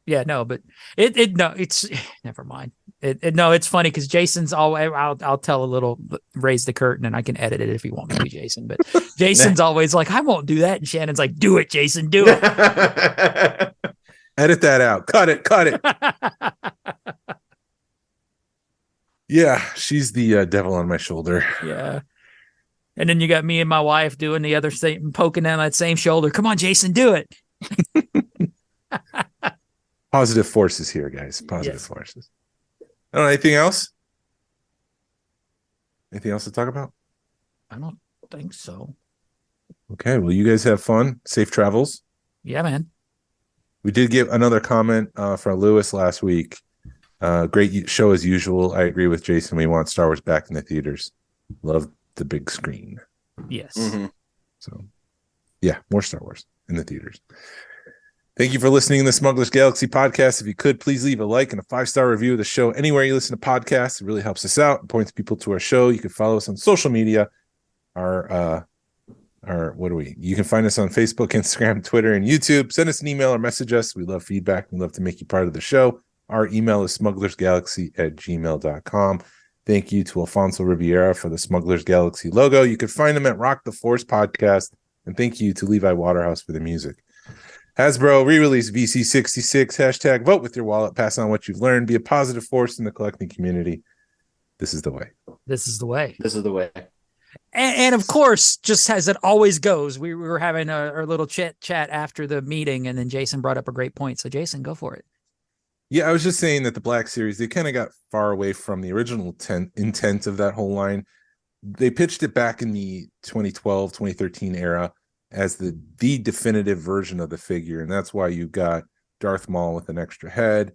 Yeah, no, but it's never mind. It's funny because Jason's always, I'll tell a little, raise the curtain, and I can edit it if you want me to, Jason. But Jason's always like, I won't do that. And Shannon's like, do it, Jason, do it. Edit that out. Cut it. Yeah, she's the devil on my shoulder. Yeah. And then you got me and my wife doing the other thing, poking down that same shoulder. Come on, Jason, do it. Positive forces here, guys. Positive forces. I don't know. Anything else? Anything else to talk about? I don't think so. Okay. Well, you guys have fun. Safe travels. Yeah, man. We did get another comment from Lewis last week. Great show as usual. I agree with Jason. We want Star Wars back in the theaters. Love the big screen. Yes. So, yeah, more Star Wars in the theaters. Thank you for listening to the Smugglers Galaxy podcast. If you could, please leave a like and a 5-star review of the show anywhere you listen to podcasts. It really helps us out and points people to our show. You can follow us on social media. Our You can find us on Facebook, Instagram, Twitter, and YouTube. Send us an email or message us. We love feedback. We love to make you part of the show. Our email is smugglersgalaxy@gmail.com. Thank you to Alfonso Riviera for the Smugglers Galaxy logo. You can find them at Rock the Force Podcast. And thank you to Levi Waterhouse for the music. Hasbro re-release VC66. Hashtag vote with your wallet. Pass on what you've learned. Be a positive force in the collecting community. This is the way. This is the way. This is the way. And of course, just as it always goes, we were having our little chat after the meeting, and then Jason brought up a great point. So Jason, go for it. Yeah, I was just saying that the Black Series, they kind of got far away from the original intent of that whole line. They pitched it back in the 2012, 2013 era as the definitive version of the figure. And that's why you got Darth Maul with an extra head.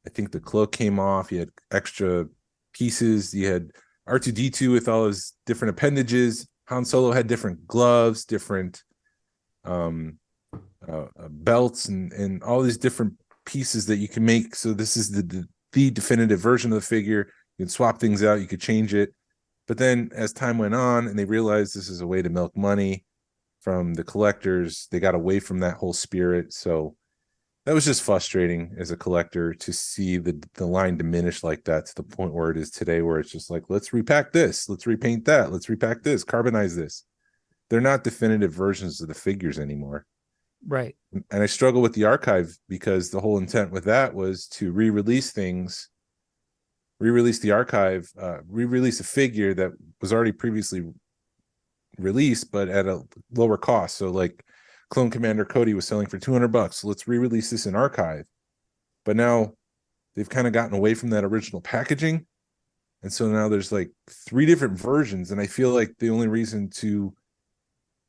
I think the cloak came off. You had extra pieces. You had R2-D2 with all his different appendages. Han Solo had different gloves, different belts, and all these different pieces that you can make. So this is the definitive version of the figure. You can swap things out. You could change it. But then as time went on and they realized this is a way to milk money from the collectors, they got away from that whole spirit. So that was just frustrating as a collector to see the line diminish like that to the point where it is today, where it's just like, let's repack this, let's repaint that, let's repack this, carbonize this. They're not definitive versions of the figures anymore. Right. And I struggle with the archive because the whole intent with that was to re-release things, re-release the archive, re-release a figure that was already previously released, but at a lower cost. So like Clone Commander Cody was selling for $200. So let's re-release this in archive. But now they've kind of gotten away from that original packaging. And so now there's like 3 different versions. And I feel like the only reason to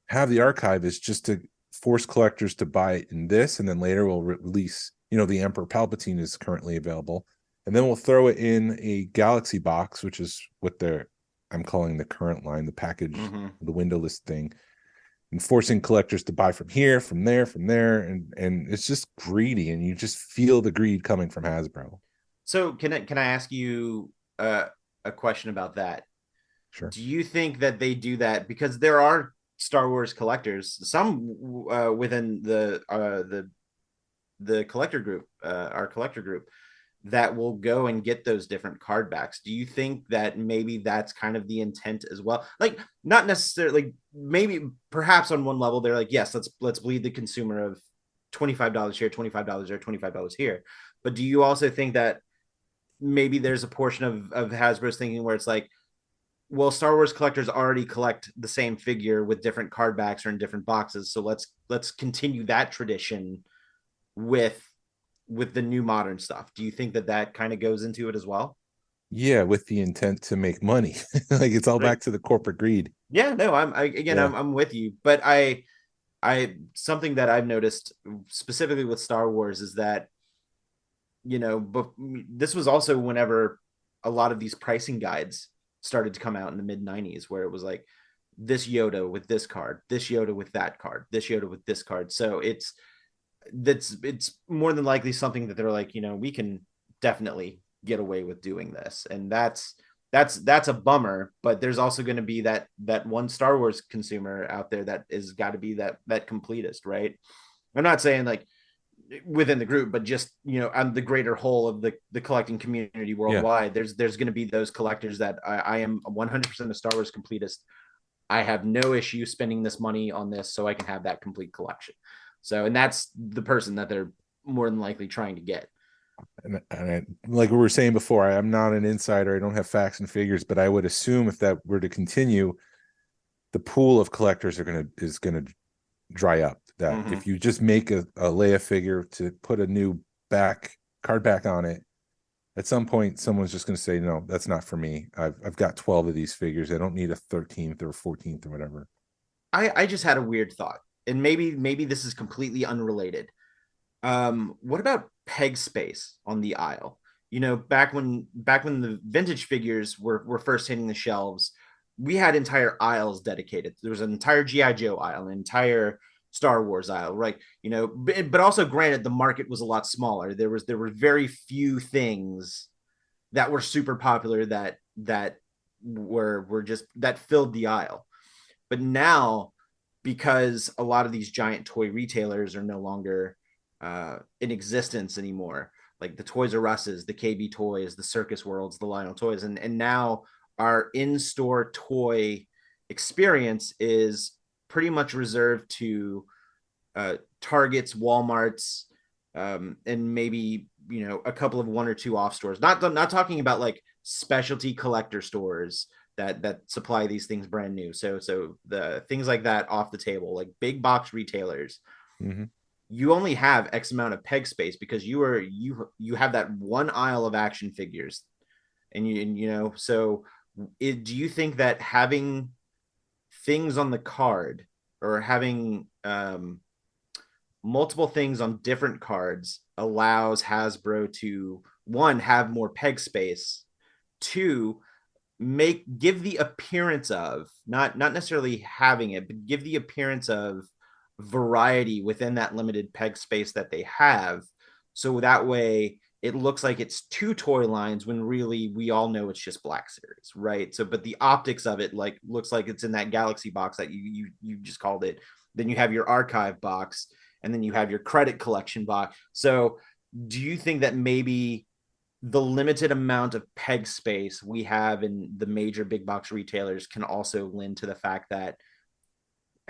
have the archive is just to force collectors to buy it in this. And then later we'll release, the Emperor Palpatine is currently available. And then we'll throw it in a Galaxy box, which is what I'm calling the current line, the package, the windowless thing. And forcing collectors to buy from here, from there, and it's just greedy, and you just feel the greed coming from Hasbro. So can I ask you a question about that? Sure. Do you think that they do that because there are Star Wars collectors, some within the collector group, our collector group, that will go and get those different card backs? Do you think that maybe that's kind of the intent as well? Like, not necessarily, maybe perhaps on one level they're like, yes, let's bleed the consumer of $25 here, $25 there, $25 here. But do you also think that maybe there's a portion of Hasbro's thinking where it's like, well, Star Wars collectors already collect the same figure with different card backs or in different boxes, so let's continue that tradition with the new modern stuff? Do you think that kind of goes into it as well? Yeah, with the intent to make money. Like, it's all back to the corporate greed. Yeah, no, I'm with you, but I something that I've noticed specifically with Star Wars is that, but this was also whenever a lot of these pricing guides started to come out in the mid 90s, where it was like this Yoda with this card, this Yoda with that card, this Yoda with this card. So it's more than likely something that they're like, we can definitely get away with doing this. And that's a bummer, but there's also going to be that one Star Wars consumer out there that is got to be that completist, right? I'm not saying like within the group, but just, on the greater whole of the collecting community worldwide, there's going to be those collectors that I am 100% a Star Wars completist. I have no issue spending this money on this so I can have that complete collection. So, and that's the person that they're more than likely trying to get. And like we were saying before, I'm not an insider. I don't have facts and figures, but I would assume if that were to continue, the pool of collectors is gonna dry up. That if you just make a Leia figure to put a new card back on it, at some point someone's just going to say, no, that's not for me. I've got 12 of these figures. I don't need a 13th or 14th or whatever. I just had a weird thought, and maybe this is completely unrelated. What about peg space on the aisle? Back when the vintage figures were first hitting the shelves, we had entire aisles dedicated. There was an entire G.I. Joe aisle, an entire Star Wars aisle, right? But also, granted, the market was a lot smaller. There were very few things that were super popular that were just that filled the aisle. But now because a lot of these giant toy retailers are no longer in existence anymore. Like the Toys R Us's, the KB Toys, the Circus Worlds, the Lionel Toys, and now our in-store toy experience is pretty much reserved to Targets, Walmarts, and maybe a couple of one or two off stores. Not talking about like specialty collector stores that supply these things brand new. So the things like that off the table, like big box retailers. Mm-hmm. You only have X amount of peg space because you have that one aisle of action figures, and so do you think that having things on the card or having multiple things on different cards allows Hasbro to, one, have more peg space, two, give the appearance of not necessarily having it, but give the appearance of variety within that limited peg space that they have, so that way it looks like it's two toy lines when really we all know it's just Black Series, right? So but the optics of it like looks like it's in that Galaxy box that you just called it. Then you have your archive box, and then you have your credit collection box. So do you think that maybe the limited amount of peg space we have in the major big box retailers can also lend to the fact that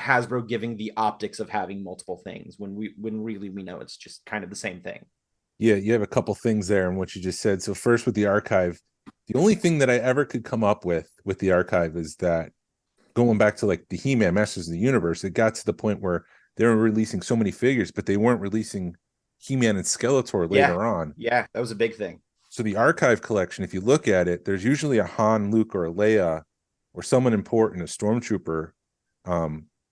Hasbro giving the optics of having multiple things when really we know it's just kind of the same thing? Yeah, you have a couple things there in what you just said. So first with the archive, the only thing that I ever could come up with the archive is that going back to like the He-Man Masters of the Universe, it got to the point where they were releasing so many figures, but they weren't releasing He-Man and Skeletor later on. Yeah, that was a big thing. So the archive collection, if you look at it, there's usually a Han, Luke, or a Leia, or someone important, a Stormtrooper,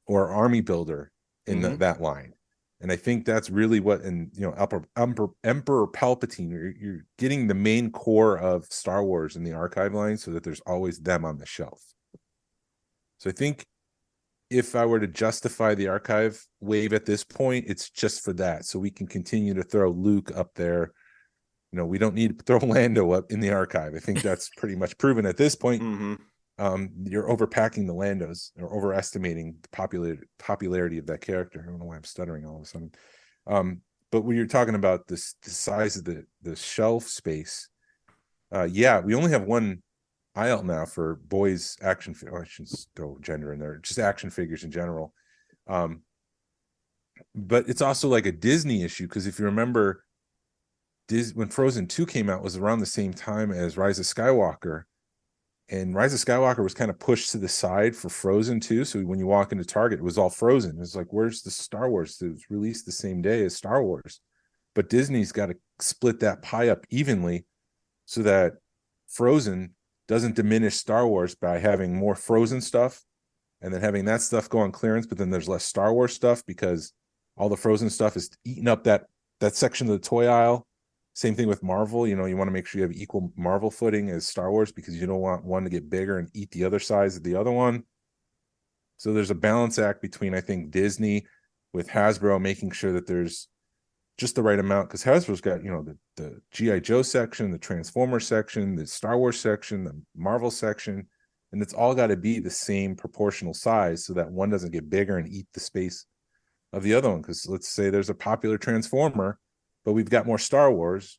or army builder in that line. And I think that's really what, and Emperor Palpatine, you're getting the main core of Star Wars in the archive line, so that there's always them on the shelf. So I think if I were to justify the archive wave at this point, it's just for that, so we can continue to throw Luke up there. We don't need to throw Lando up in the archive. I think that's pretty much proven at this point. You're overpacking the Landos or overestimating the popularity of that character. I don't know why I'm stuttering all of a sudden. But when you're talking about the size of the shelf space, we only have one aisle now for boys action figures. I shouldn't throw gender in there, just action figures in general. But it's also like a Disney issue, because if you remember, when Frozen 2 came out, was around the same time as Rise of Skywalker. And Rise of Skywalker was kind of pushed to the side for Frozen 2. So when you walk into Target, it was all Frozen. It's like, where's the Star Wars? It was released the same day as Star Wars. But Disney's got to split that pie up evenly so that Frozen doesn't diminish Star Wars by having more Frozen stuff and then having that stuff go on clearance. But then there's less Star Wars stuff because all the Frozen stuff is eating up that section of the toy aisle. Same thing with Marvel. You want to make sure you have equal Marvel footing as Star Wars, because you don't want one to get bigger and eat the other size of the other one. So there's a balance act between, I think, Disney with Hasbro making sure that there's just the right amount, because Hasbro's got, the G.I. Joe section, the Transformer section, the Star Wars section, the Marvel section, and it's all got to be the same proportional size so that one doesn't get bigger and eat the space of the other one. Because let's say there's a popular Transformer, but we've got more Star Wars.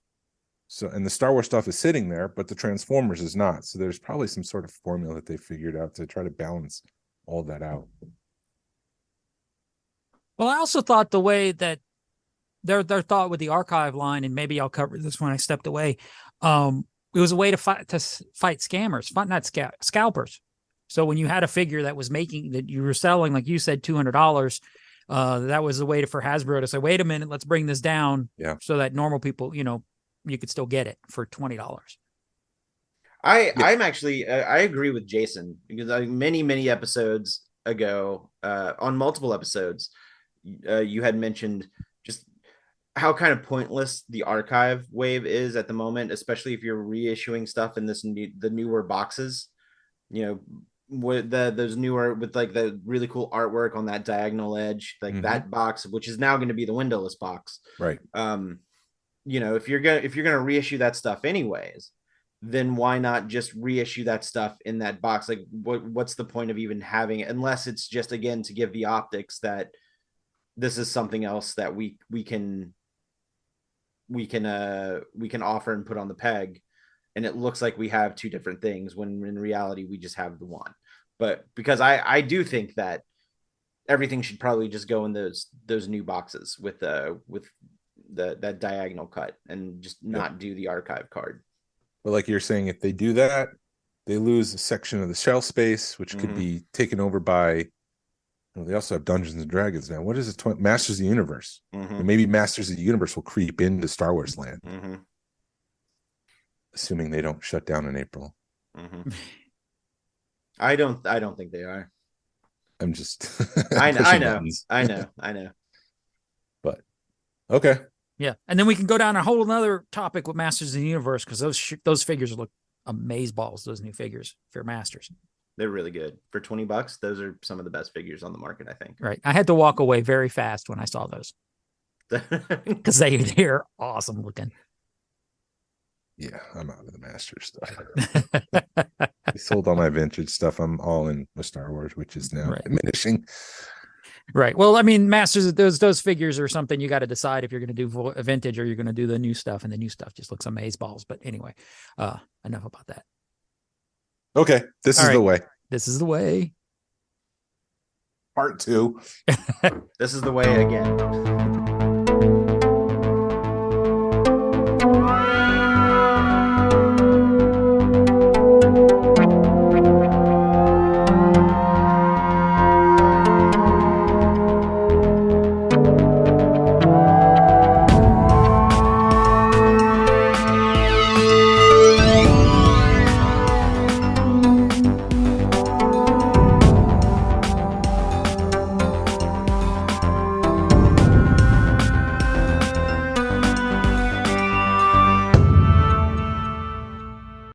So, and the Star Wars stuff is sitting there, but the Transformers is not. So there's probably some sort of formula that they figured out to try to balance all that out. Well, I also thought the way that their thought with the archive line, and maybe I'll cover this when I stepped away, it was a way to fight scammers, not scalpers. So when you had a figure that was that you were selling, like you said, $200, that was a way for Hasbro to say, wait a minute, let's bring this down, so that normal people, you could still get it for $20. I'm actually, I agree with Jason, because many episodes ago, on multiple episodes, you had mentioned just how kind of pointless the archive wave is at the moment, especially if you're reissuing stuff in the newer boxes, with those newer, with like the really cool artwork on that diagonal edge, like that box, which is now going to be the windowless box, right? If you're gonna reissue that stuff anyways, then why not just reissue that stuff in that box? Like, what's the point of even having it, unless it's just, again, to give the optics that this is something else that we can offer and put on the peg, and it looks like we have two different things when in reality we just have the one. But because I do think that everything should probably just go in those new boxes with that diagonal cut, and just not do the archive card. But like you're saying, if they do that, they lose a section of the shelf space, which could be taken over by. Well, they also have Dungeons and Dragons now. What is it? Masters of the Universe. And maybe Masters of the Universe will creep into Star Wars land, assuming they don't shut down in April. I don't think they are. I'm just. I know. But okay. Yeah, and then we can go down a whole other topic with Masters of the Universe, because those figures look amazeballs. Those new figures for Masters, they're really good for $20. Those are some of the best figures on the market, I think. Right, I had to walk away very fast when I saw those because they're awesome looking. Yeah, I'm out of the Masters stuff. I sold all my vintage stuff. I'm all in with Star Wars, which is now diminishing. Right. Well, I mean, Masters, those figures are something you got to decide if you're going to do vintage or you're going to do the new stuff, and the new stuff just looks amazeballs. But anyway, enough about that. Okay, this is the way. This is the way. Part 2. This is the way again.